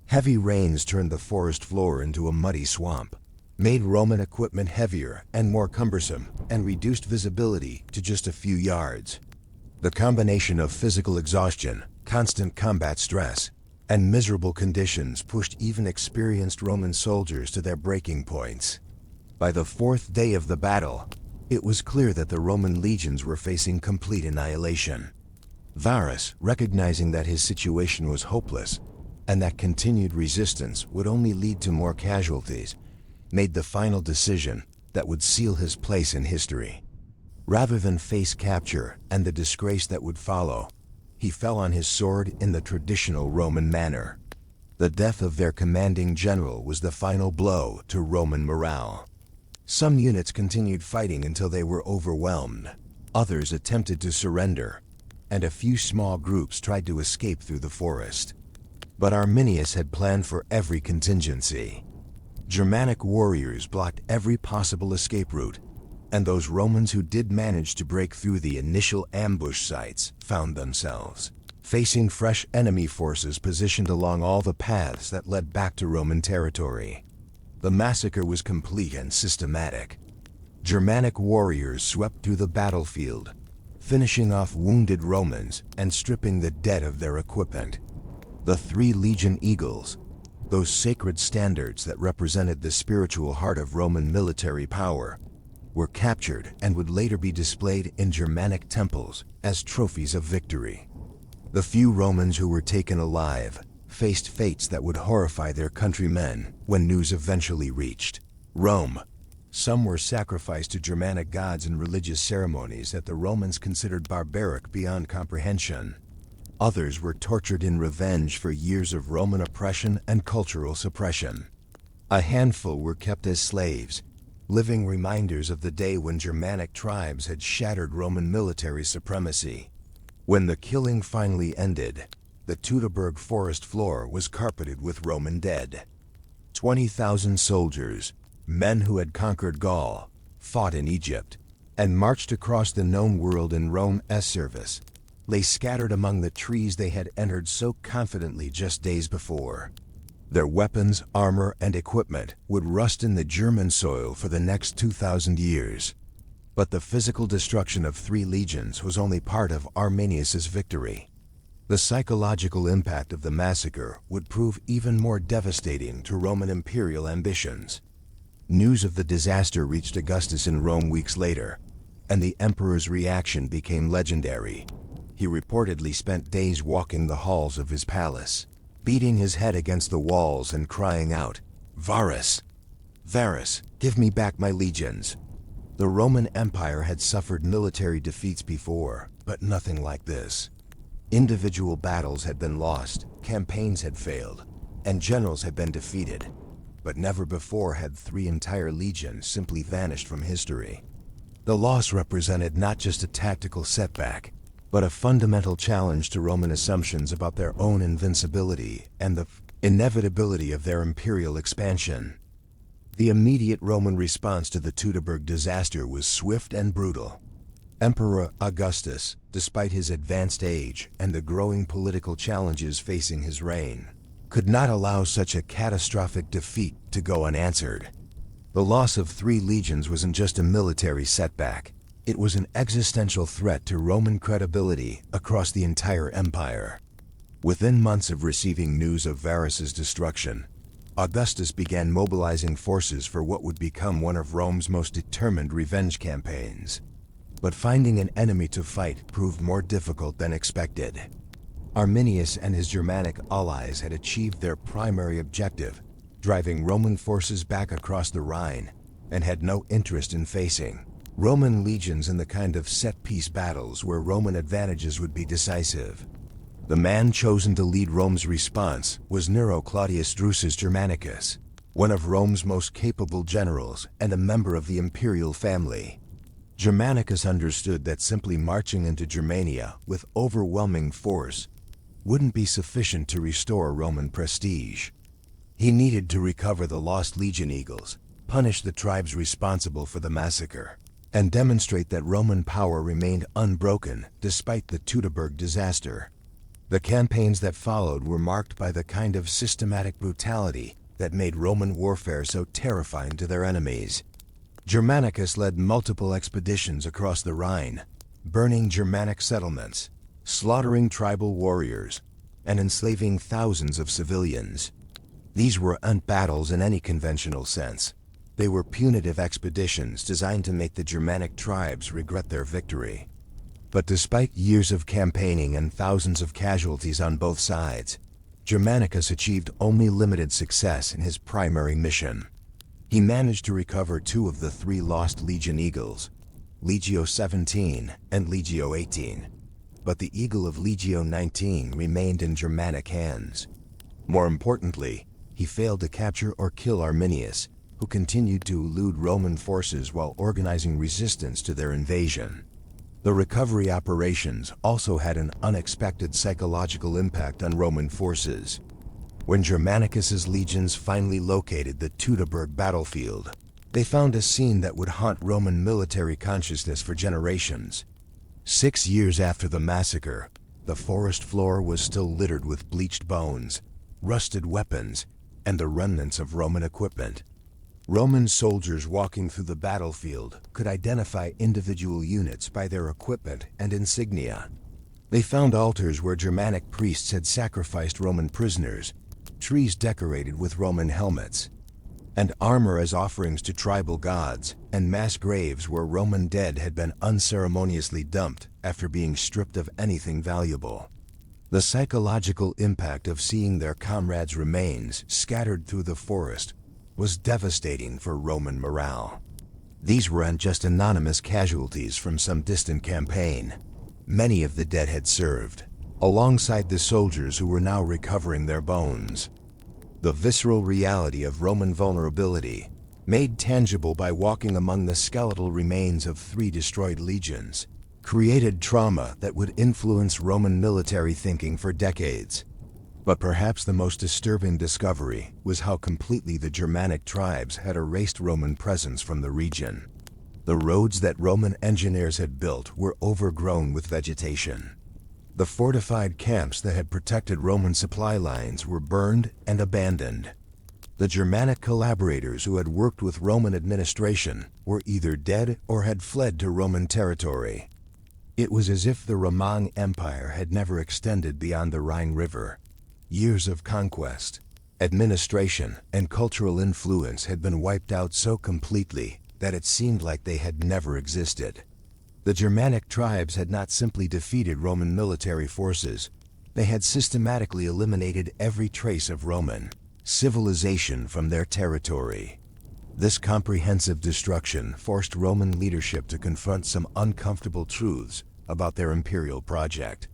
Heavy rains turned the forest floor into a muddy swamp, made Roman equipment heavier and more cumbersome, and reduced visibility to just a few yards. The combination of physical exhaustion, constant combat stress, and miserable conditions pushed even experienced Roman soldiers to their breaking points. By the 4th day of the battle, it was clear that the Roman legions were facing complete annihilation. Varus, recognizing that his situation was hopeless, and that continued resistance would only lead to more casualties, made the final decision that would seal his place in history. Rather than face capture and the disgrace that would follow, he fell on his sword in the traditional Roman manner. The death of their commanding general was the final blow to Roman morale. Some units continued fighting until they were overwhelmed. Others attempted to surrender, and a few small groups tried to escape through the forest. But Arminius had planned for every contingency. Germanic warriors blocked every possible escape route, and those Romans who did manage to break through the initial ambush sites found themselves facing fresh enemy forces positioned along all the paths that led back to Roman territory. The massacre was complete and systematic. Germanic warriors swept through the battlefield, finishing off wounded Romans and stripping the dead of their equipment. The 3 legion eagles, those sacred standards that represented the spiritual heart of Roman military power, were captured and would later be displayed in Germanic temples as trophies of victory. The few Romans who were taken alive faced fates that would horrify their countrymen when news eventually reached Rome. Some were sacrificed to Germanic gods in religious ceremonies that the Romans considered barbaric beyond comprehension. Others were tortured in revenge for years of Roman oppression and cultural suppression. A handful were kept as slaves, living reminders of the day when Germanic tribes had shattered Roman military supremacy. When the killing finally ended, the Teutoburg Forest floor was carpeted with Roman dead. 20,000 soldiers, men who had conquered Gaul, fought in Egypt, and marched across the known world in Rome's service, lay scattered among the trees they had entered so confidently just days before. Their weapons, armor, and equipment would rust in the German soil for the next 2,000 years. But the physical destruction of 3 legions was only part of Arminius's victory. The psychological impact of the massacre would prove even more devastating to Roman imperial ambitions. News of the disaster reached Augustus in Rome weeks later, and the emperor's reaction became legendary. He reportedly spent days walking the halls of his palace, beating his head against the walls and crying out, "Varus! Varus, give me back my legions!" The Roman Empire had suffered military defeats before, but nothing like this. Individual battles had been lost, campaigns had failed, and generals had been defeated. But never before had 3 entire legions simply vanished from history. The loss represented not just a tactical setback, but a fundamental challenge to Roman assumptions about their own invincibility and the inevitability of their imperial expansion. The immediate Roman response to the Teutoburg disaster was swift and brutal. Emperor Augustus, despite his advanced age and the growing political challenges facing his reign, could not allow such a catastrophic defeat to go unanswered. The loss of 3 legions wasn't just a military setback. It was an existential threat to Roman credibility across the entire empire. Within months of receiving news of Varus's destruction, Augustus began mobilizing forces for what would become one of Rome's most determined revenge campaigns. But finding an enemy to fight proved more difficult than expected. Arminius and his Germanic allies had achieved their primary objective, driving Roman forces back across the Rhine, and had no interest in facing Roman legions in the kind of set-piece battles where Roman advantages would be decisive. The man chosen to lead Rome's response was Nero Claudius Drusus Germanicus, one of Rome's most capable generals and a member of the imperial family. Germanicus understood that simply marching into Germania with overwhelming force wouldn't be sufficient to restore Roman prestige. He needed to recover the lost legion eagles, punish the tribes responsible for the massacre, and demonstrate that Roman power remained unbroken despite the Teutoburg disaster. The campaigns that followed were marked by the kind of systematic brutality that made Roman warfare so terrifying to their enemies. Germanicus led multiple expeditions across the Rhine, burning Germanic settlements, slaughtering tribal warriors, and enslaving thousands of civilians. These weren't battles in any conventional sense. They were punitive expeditions designed to make the Germanic tribes regret their victory. But despite years of campaigning and thousands of casualties on both sides, Germanicus achieved only limited success in his primary mission. He managed to recover 2 of the 3 lost legion eagles, Legio 17 and Legio 18. But the eagle of Legio 19 remained in Germanic hands. More importantly, he failed to capture or kill Arminius, who continued to elude Roman forces while organizing resistance to their invasion. The recovery operations also had an unexpected psychological impact on Roman forces. When Germanicus's legions finally located the Teutoburg battlefield, they found a scene that would haunt Roman military consciousness for generations. 6 years after the massacre, the forest floor was still littered with bleached bones, rusted weapons, and the remnants of Roman equipment. Roman soldiers walking through the battlefield could identify individual units by their equipment and insignia. They found altars where Germanic priests had sacrificed Roman prisoners, trees decorated with Roman helmets, and armor as offerings to tribal gods, and mass graves where Roman dead had been unceremoniously dumped after being stripped of anything valuable. The psychological impact of seeing their comrades' remains scattered through the forest was devastating for Roman morale. These weren't just anonymous casualties from some distant campaign. Many of the dead had served, alongside the soldiers who were now recovering their bones. The visceral reality of Roman vulnerability, made tangible by walking among the skeletal remains of 3 destroyed legions, created trauma that would influence Roman military thinking for decades. But perhaps the most disturbing discovery was how completely the Germanic tribes had erased Roman presence from the region. The roads that Roman engineers had built were overgrown with vegetation. The fortified camps that had protected Roman supply lines were burned and abandoned. The Germanic collaborators who had worked with Roman administration were either dead or had fled to Roman territory. It was as if the Roman Empire had never extended beyond the Rhine River. Years of conquest, administration, and cultural influence had been wiped out so completely that it seemed like they had never existed. The Germanic tribes had not simply defeated Roman military forces, they had systematically eliminated every trace of Roman civilization from their territory. This comprehensive destruction forced Roman leadership to confront some uncomfortable truths about their imperial project.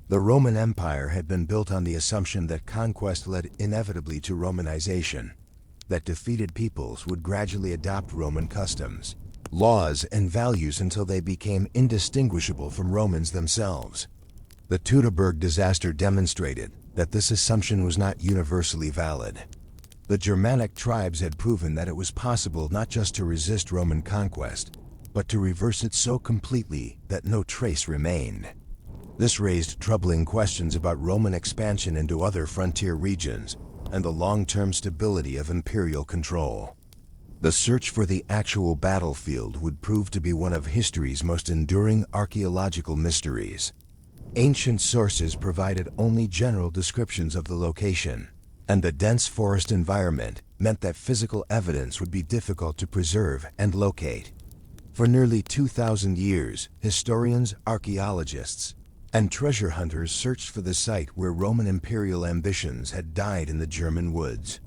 The Roman Empire had been built on the assumption that conquest led inevitably to Romanization, that defeated peoples would gradually adopt Roman customs, laws, and values until they became indistinguishable from Romans themselves. The Teutoburg disaster demonstrated that this assumption was not universally valid. The Germanic tribes had proven that it was possible not just to resist Roman conquest, but to reverse it so completely that no trace remained. This raised troubling questions about Roman expansion into other frontier regions and the long-term stability of imperial control. The search for the actual battlefield would prove to be one of history's most enduring archaeological mysteries. Ancient sources provided only general descriptions of the location, and the dense forest environment meant that physical evidence would be difficult to preserve and locate. For nearly 2,000 years, historians, archaeologists, and treasure hunters searched for the site where Roman imperial ambitions had died in the German woods.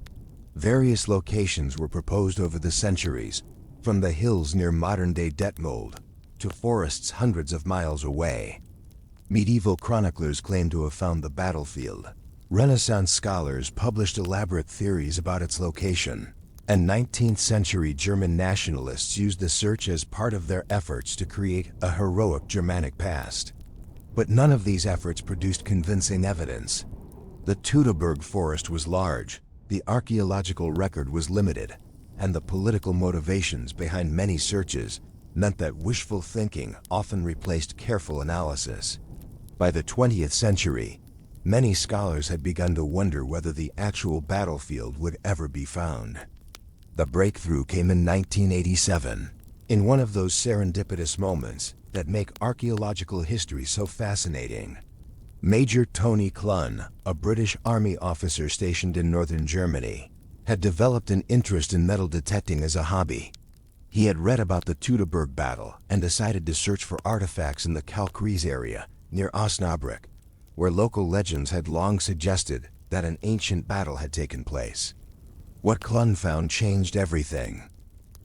Various locations were proposed over the centuries, from the hills near modern-day Detmold to forests hundreds of miles away. Medieval chroniclers claimed to have found the battlefield. Renaissance scholars published elaborate theories about its location, and 19th-century German nationalists used the search as part of their efforts to create a heroic Germanic past. But none of these efforts produced convincing evidence. The Teutoburg Forest was large, the archaeological record was limited, and the political motivations behind many searches meant that wishful thinking often replaced careful analysis. By the 20th century, many scholars had begun to wonder whether the actual battlefield would ever be found. The breakthrough came in 1987, in one of those serendipitous moments that make archaeological history so fascinating. Major Tony Clun, a British Army officer stationed in northern Germany, had developed an interest in metal detecting as a hobby. He had read about the Teutoburg battle and decided to search for artifacts in the Kalkriese area near Osnabrück, where local legends had long suggested that an ancient battle had taken place. What Clun found changed everything.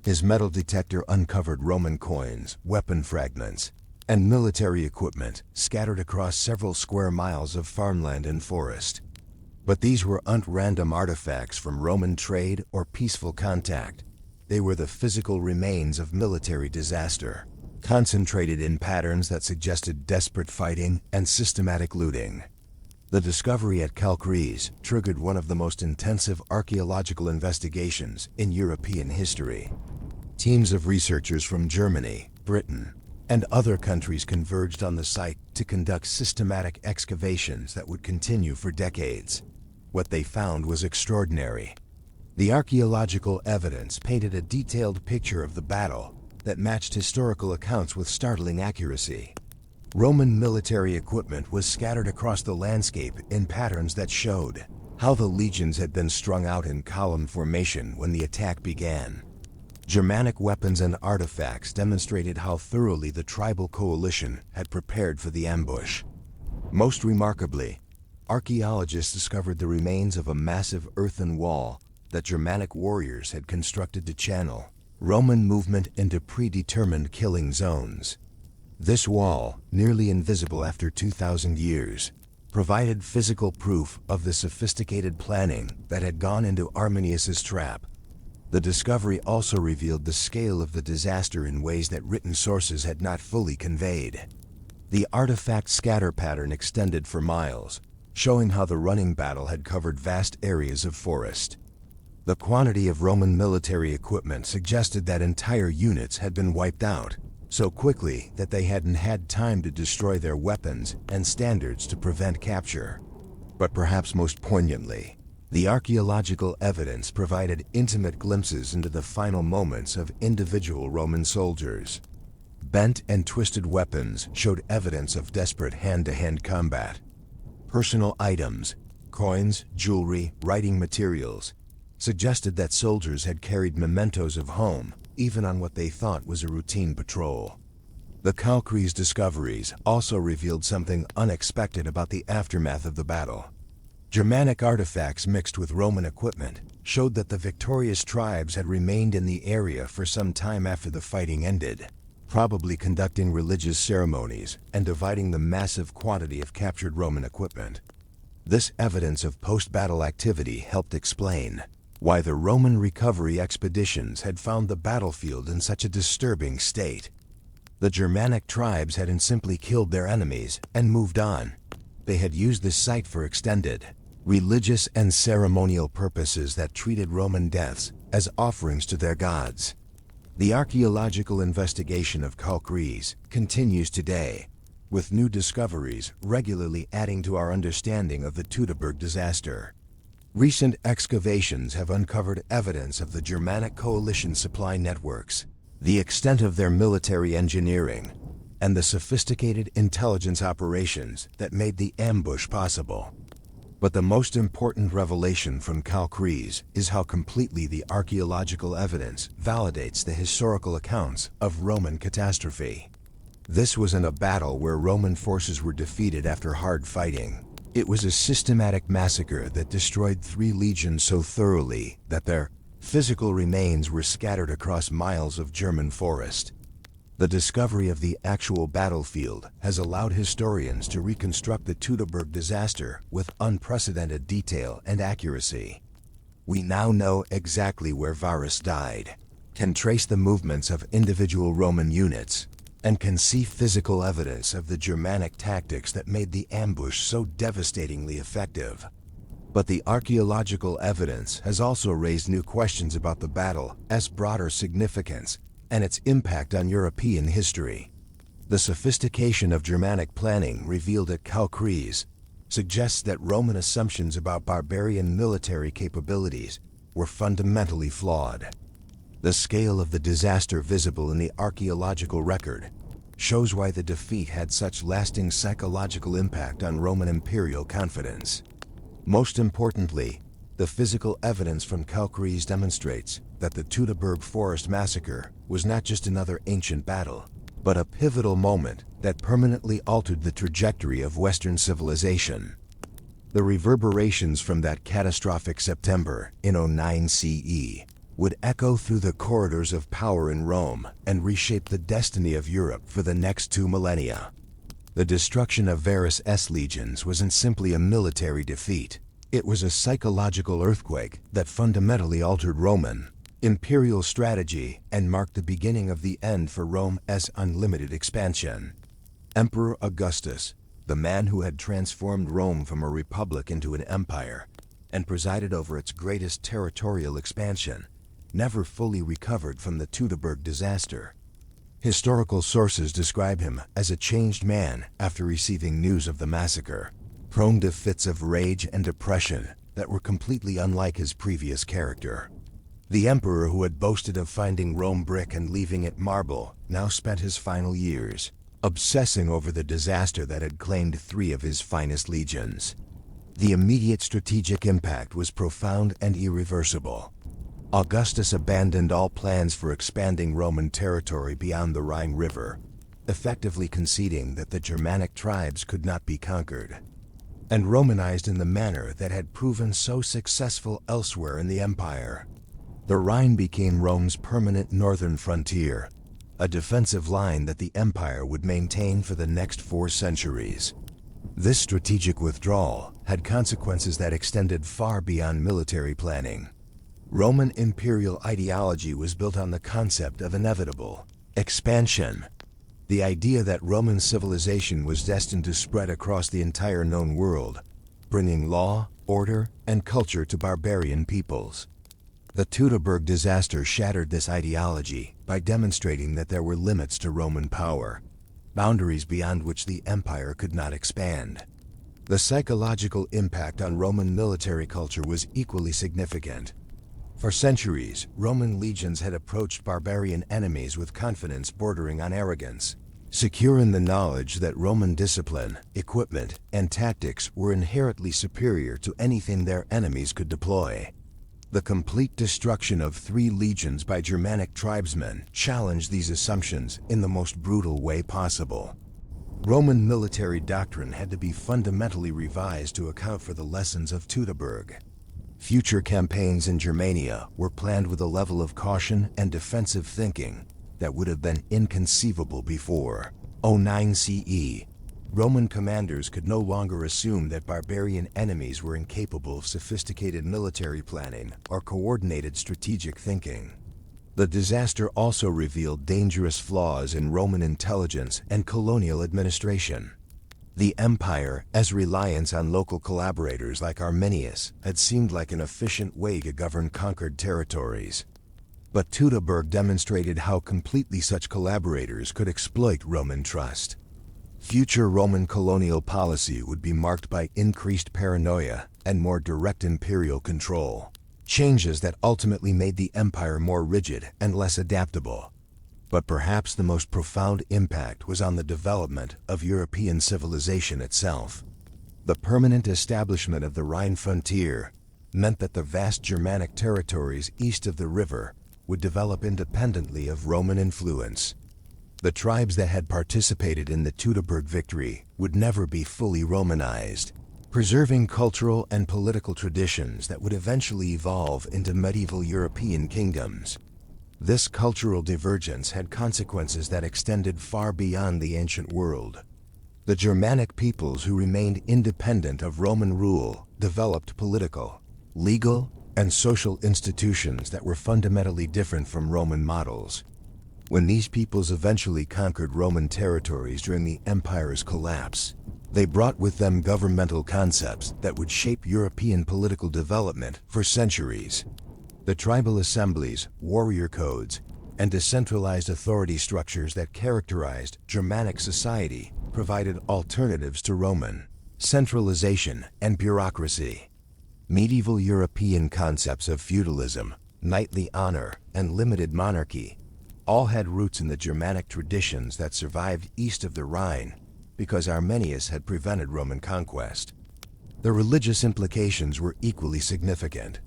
His metal detector uncovered Roman coins, weapon fragments, and military equipment scattered across several square miles of farmland and forest. But these weren't random artifacts from Roman trade or peaceful contact. They were the physical remains of military disaster, concentrated in patterns that suggested desperate fighting and systematic looting. The discovery at Kalkriese triggered one of the most intensive archaeological investigations in European history. Teams of researchers from Germany, Britain, and other countries converged on the site to conduct systematic excavations that would continue for decades. What they found was extraordinary. The archaeological evidence painted a detailed picture of the battle that matched historical accounts with startling accuracy. Roman military equipment was scattered across the landscape in patterns that showed how the legions had been strung out in column formation when the attack began. Germanic weapons and artifacts demonstrated how thoroughly the tribal coalition had prepared for the ambush. Most remarkably, archaeologists discovered the remains of a massive earthen wall that Germanic warriors had constructed to channel Roman movement into predetermined killing zones. This wall, nearly invisible after 2,000 years, provided physical proof of the sophisticated planning that had gone into Arminius's trap. The discovery also revealed the scale of the disaster in ways that written sources had not fully conveyed. The artifact scatter pattern extended for miles, showing how the running battle had covered vast areas of forest. The quantity of Roman military equipment suggested that entire units had been wiped out so quickly that they hadn't had time to destroy their weapons and standards to prevent capture. But perhaps most poignantly, the archaeological evidence provided intimate glimpses into the final moments of individual Roman soldiers. Bent and twisted weapons showed evidence of desperate hand-to-hand combat. Personal items, coins, jewelry, writing materials, suggested that soldiers had carried mementos of home, even on what they thought was a routine patrol. The Kalkriese discoveries also revealed something unexpected about the aftermath of the battle. Germanic artifacts mixed with Roman equipment showed that the victorious tribes had remained in the area for some time after the fighting ended, probably conducting religious ceremonies and dividing the massive quantity of captured Roman equipment. This evidence of post-battle activity helped explain why the Roman recovery expeditions had found the battlefield in such a disturbing state. The Germanic tribes hadn't simply killed their enemies and moved on. They had used this site for extended religious and ceremonial purposes that treated Roman deaths as offerings to their gods. The archaeological investigation of Kalkriese continues today, with new discoveries regularly adding to our understanding of the Teutoburg disaster. Recent excavations have uncovered evidence of the Germanic coalition supply networks, the extent of their military engineering, and the sophisticated intelligence operations that made the ambush possible. But the most important revelation from Kalkriese is how completely the archaeological evidence validates the historical accounts of Roman catastrophe. This wasn't a battle where Roman forces were defeated after hard fighting. It was a systematic massacre that destroyed 3 legions so thoroughly that their physical remains were scattered across miles of German forest. The discovery of the actual battlefield has allowed historians to reconstruct the Teutoburg disaster with unprecedented detail and accuracy. We now know exactly where Varus died, can trace the movements of individual Roman units, and can see physical evidence of the Germanic tactics that made the ambush so devastatingly effective. But the archaeological evidence has also raised new questions about the battle's broader significance and its impact on European history. The sophistication of Germanic planning revealed at Kalkriese suggests that Roman assumptions about barbarian military capabilities were fundamentally flawed. The scale of the disaster visible in the archaeological record shows why the defeat had such lasting psychological impact on Roman imperial confidence. Most importantly, the physical evidence from Kalkriese demonstrates that the Teutoburg Forest massacre was not just another ancient battle, but a pivotal moment that permanently altered the trajectory of Western civilization. The reverberations from that catastrophic September in 09 CE would echo through the corridors of power in Rome and reshape the destiny of Europe for the next 2 millennia. The destruction of Varus's legions wasn't simply a military defeat. It was a psychological earthquake that fundamentally altered Roman imperial strategy and marked the beginning of the end for Rome's unlimited expansion. Emperor Augustus, the man who had transformed Rome from a republic into an empire and presided over its greatest territorial expansion, never fully recovered from the Teutoburg disaster. Historical sources describe him as a changed man after receiving news of the massacre, prone to fits of rage and depression that were completely unlike his previous character. The emperor who had boasted of finding Rome brick and leaving it marble now spent his final years obsessing over the disaster that had claimed 3 of his finest legions. The immediate strategic impact was profound and irreversible. Augustus abandoned all plans for expanding Roman territory beyond the Rhine River, effectively conceding that the Germanic tribes could not be conquered, and Romanized in the manner that had proven so successful elsewhere in the empire. The Rhine became Rome's permanent northern frontier, a defensive line that the empire would maintain for the next 4 centuries. This strategic withdrawal had consequences that extended far beyond military planning. Roman imperial ideology was built on the concept of inevitable expansion. The idea that Roman civilization was destined to spread across the entire known world, bringing law, order, and culture to barbarian peoples. The Teutoburg disaster shattered this ideology by demonstrating that there were limits to Roman power, boundaries beyond which the empire could not expand. The psychological impact on Roman military culture was equally significant. For centuries, Roman legions had approached barbarian enemies with confidence bordering on arrogance, secure in the knowledge that Roman discipline, equipment, and tactics were inherently superior to anything their enemies could deploy. The complete destruction of 3 legions by Germanic tribesmen challenged these assumptions in the most brutal way possible. Roman military doctrine had to be fundamentally revised to account for the lessons of Teutoburg. Future campaigns in Germania were planned with a level of caution and defensive thinking that would have been inconceivable before 09 CE. Roman commanders could no longer assume that barbarian enemies were incapable of sophisticated military planning or coordinated strategic thinking. The disaster also revealed dangerous flaws in Roman intelligence and colonial administration. The empire, as reliance on local collaborators like Arminius, had seemed like an efficient way to govern conquered territories. But Teutoburg demonstrated how completely such collaborators could exploit Roman trust. Future Roman colonial policy would be marked by increased paranoia and more direct imperial control, changes that ultimately made the empire more rigid and less adaptable. But perhaps the most profound impact was on the development of European civilization itself. The permanent establishment of the Rhine frontier meant that the vast Germanic territories east of the river would develop independently of Roman influence. The tribes that had participated in the Teutoburg victory would never be fully Romanized, preserving cultural and political traditions that would eventually evolve into medieval European kingdoms. This cultural divergence had consequences that extended far beyond the ancient world. The Germanic peoples who remained independent of Roman rule developed political, legal, and social institutions that were fundamentally different from Roman models. When these peoples eventually conquered Roman territories during the empire's collapse, they brought with them governmental concepts that would shape European political development for centuries. The tribal assemblies, warrior codes, and decentralized authority structures that characterized Germanic society provided alternatives to Roman centralization and bureaucracy. Medieval European concepts of feudalism, knightly honor, and limited monarchy all had roots in the Germanic traditions that survived east of the Rhine because Arminius had prevented Roman conquest. The religious implications were equally significant.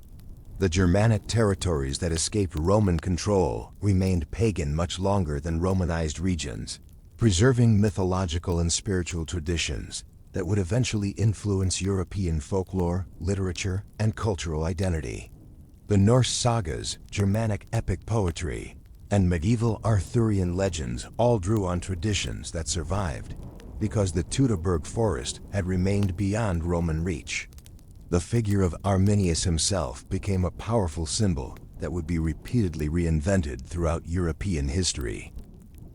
The Germanic territories that escaped Roman control remained pagan much longer than Romanized regions, preserving mythological and spiritual traditions that would eventually influence European folklore, literature, and cultural identity. The Norse sagas, Germanic epic poetry, and medieval Arthurian legends all drew on traditions that survived because the Teutoburg Forest had remained beyond Roman reach. The figure of Arminius himself became a powerful symbol that would be repeatedly reinvented throughout European history.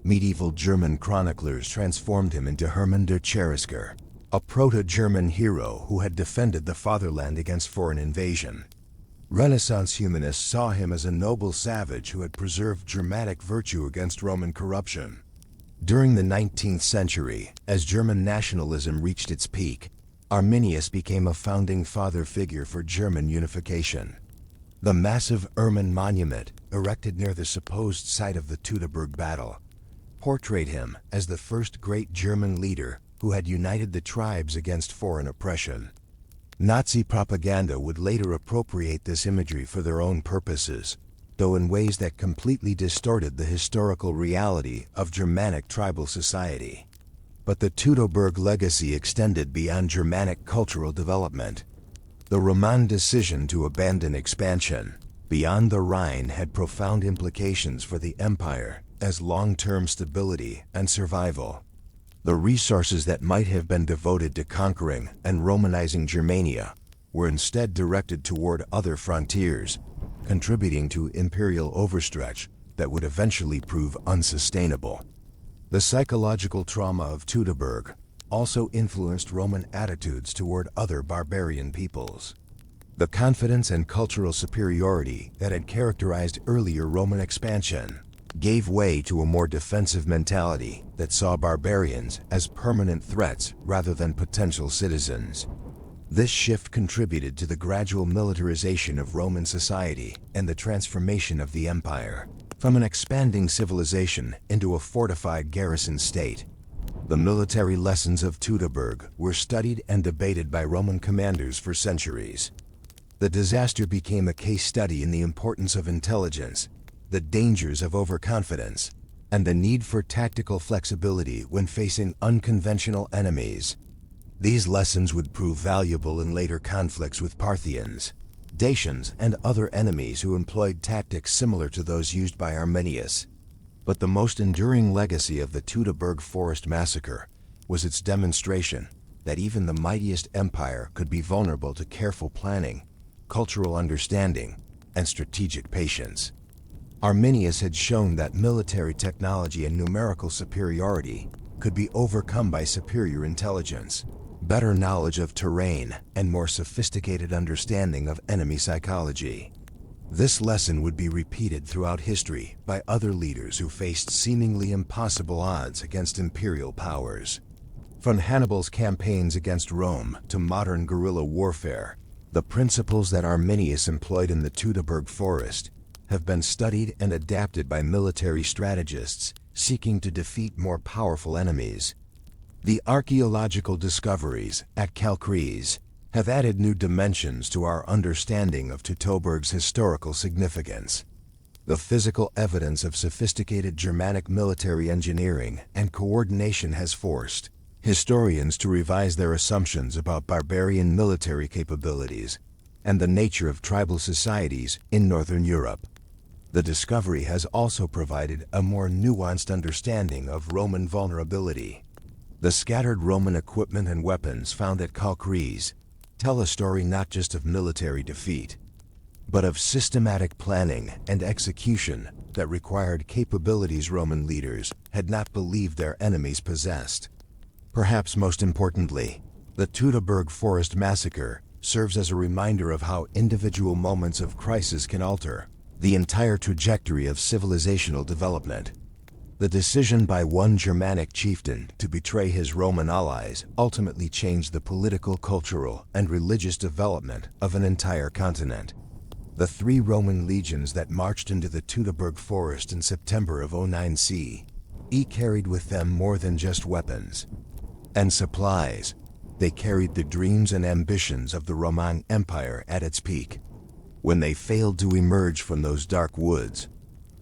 Medieval German chroniclers transformed him into Hermann der Cherusker, a proto-German hero who had defended the fatherland against foreign invasion. Renaissance humanists saw him as a noble savage who had preserved Germanic virtue against Roman corruption. During the 19th century, as German nationalism reached its peak, Arminius became a founding father figure for German unification. The massive Erman monument, erected near the supposed site of the Teutoburg battle, portrayed him as the first great German leader who had united the tribes against foreign oppression. Nazi propaganda would later appropriate this imagery for their own purposes, though in ways that completely distorted the historical reality of Germanic tribal society. But the Teutoburg legacy extended beyond Germanic cultural development. The Roman decision to abandon expansion beyond the Rhine had profound implications for the empire as long-term stability and survival. The resources that might have been devoted to conquering and Romanizing Germania were instead directed toward other frontiers, contributing to imperial overstretch that would eventually prove unsustainable. The psychological trauma of Teutoburg also influenced Roman attitudes toward other barbarian peoples. The confidence and cultural superiority that had characterized earlier Roman expansion gave way to a more defensive mentality that saw barbarians as permanent threats rather than potential citizens. This shift contributed to the gradual militarization of Roman society and the transformation of the empire from an expanding civilization into a fortified garrison state. The military lessons of Teutoburg were studied and debated by Roman commanders for centuries. The disaster became a case study in the importance of intelligence, the dangers of overconfidence, and the need for tactical flexibility when facing unconventional enemies. These lessons would prove valuable in later conflicts with Parthians, Dacians, and other enemies who employed tactics similar to those used by Arminius. But the most enduring legacy of the Teutoburg Forest massacre was its demonstration that even the mightiest empire could be vulnerable to careful planning, cultural understanding, and strategic patience. Arminius had shown that military technology and numerical superiority could be overcome by superior intelligence, better knowledge of terrain, and more sophisticated understanding of enemy psychology. This lesson would be repeated throughout history by other leaders who faced seemingly impossible odds against imperial powers. From Hannibal's campaigns against Rome to modern guerrilla warfare, the principles that Arminius employed in the Teutoburg Forest have been studied and adapted by military strategists seeking to defeat more powerful enemies. The archaeological discoveries at Kalkriese have added new dimensions to our understanding of Teutoburg's historical significance. The physical evidence of sophisticated Germanic military engineering and coordination has forced historians to revise their assumptions about barbarian military capabilities and the nature of tribal societies in Northern Europe. The discovery has also provided a more nuanced understanding of Roman vulnerability. The scattered Roman equipment and weapons found at Kalkriese tell a story not just of military defeat, but of systematic planning and execution that required capabilities Roman leaders had not believed their enemies possessed. Perhaps most importantly, the Teutoburg Forest massacre serves as a reminder of how individual moments of crisis can alter the entire trajectory of civilizational development. The decision by one Germanic chieftain to betray his Roman allies ultimately changed the political, cultural, and religious development of an entire continent. The 3 Roman legions that marched into the Teutoburg Forest in September of 09 CE carried with them more than just weapons and supplies. They carried the dreams and ambitions of the Roman Empire at its peak. When they failed to emerge from those dark woods,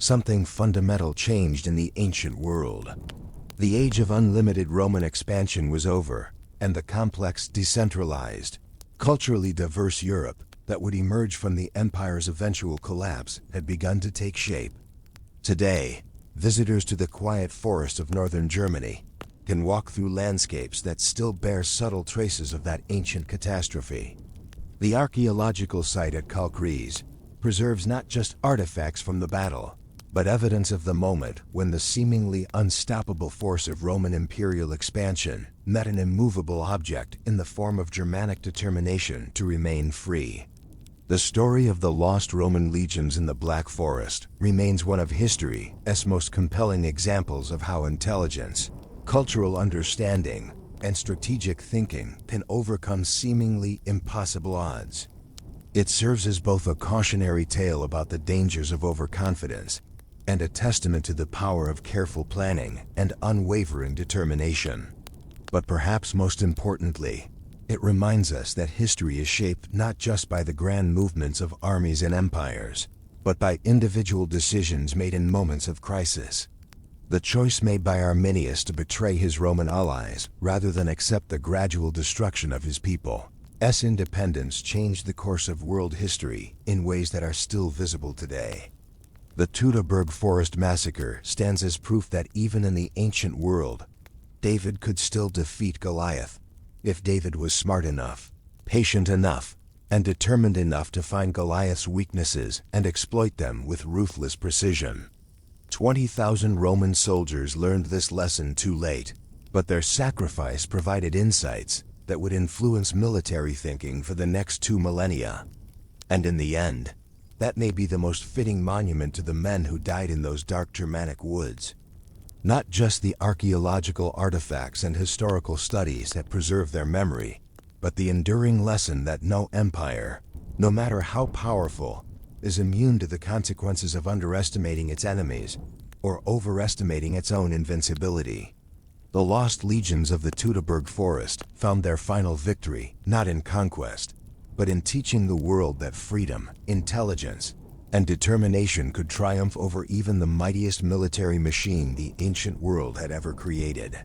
something fundamental changed in the ancient world. The age of unlimited Roman expansion was over, and the complex, decentralized, culturally diverse Europe that would emerge from the empire's eventual collapse had begun to take shape. Today, visitors to the quiet forest of northern Germany can walk through landscapes that still bear subtle traces of that ancient catastrophe. The archaeological site at Kalkriese preserves not just artifacts from the battle, but evidence of the moment when the seemingly unstoppable force of Roman imperial expansion met an immovable object in the form of Germanic determination to remain free. The story of the lost Roman legions in the Black Forest remains one of history's most compelling examples of how intelligence, cultural understanding, and strategic thinking can overcome seemingly impossible odds. It serves as both a cautionary tale about the dangers of overconfidence and a testament to the power of careful planning and unwavering determination. But perhaps most importantly, it reminds us that history is shaped not just by the grand movements of armies and empires, but by individual decisions made in moments of crisis. The choice made by Arminius to betray his Roman allies rather than accept the gradual destruction of his people's independence changed the course of world history in ways that are still visible today. The Teutoburg Forest massacre stands as proof that even in the ancient world, David could still defeat Goliath, if David was smart enough, patient enough, and determined enough to find Goliath's weaknesses and exploit them with ruthless precision. 20,000 Roman soldiers learned this lesson too late, but their sacrifice provided insights that would influence military thinking for the next 2 millennia. And in the end, that may be the most fitting monument to the men who died in those dark Germanic woods. Not just the archaeological artifacts and historical studies that preserve their memory, but the enduring lesson that no empire, no matter how powerful, is immune to the consequences of underestimating its enemies or overestimating its own invincibility. The lost legions of the Teutoburg Forest found their final victory not in conquest, but in teaching the world that freedom, intelligence, and determination could triumph over even the mightiest military machine the ancient world had ever created.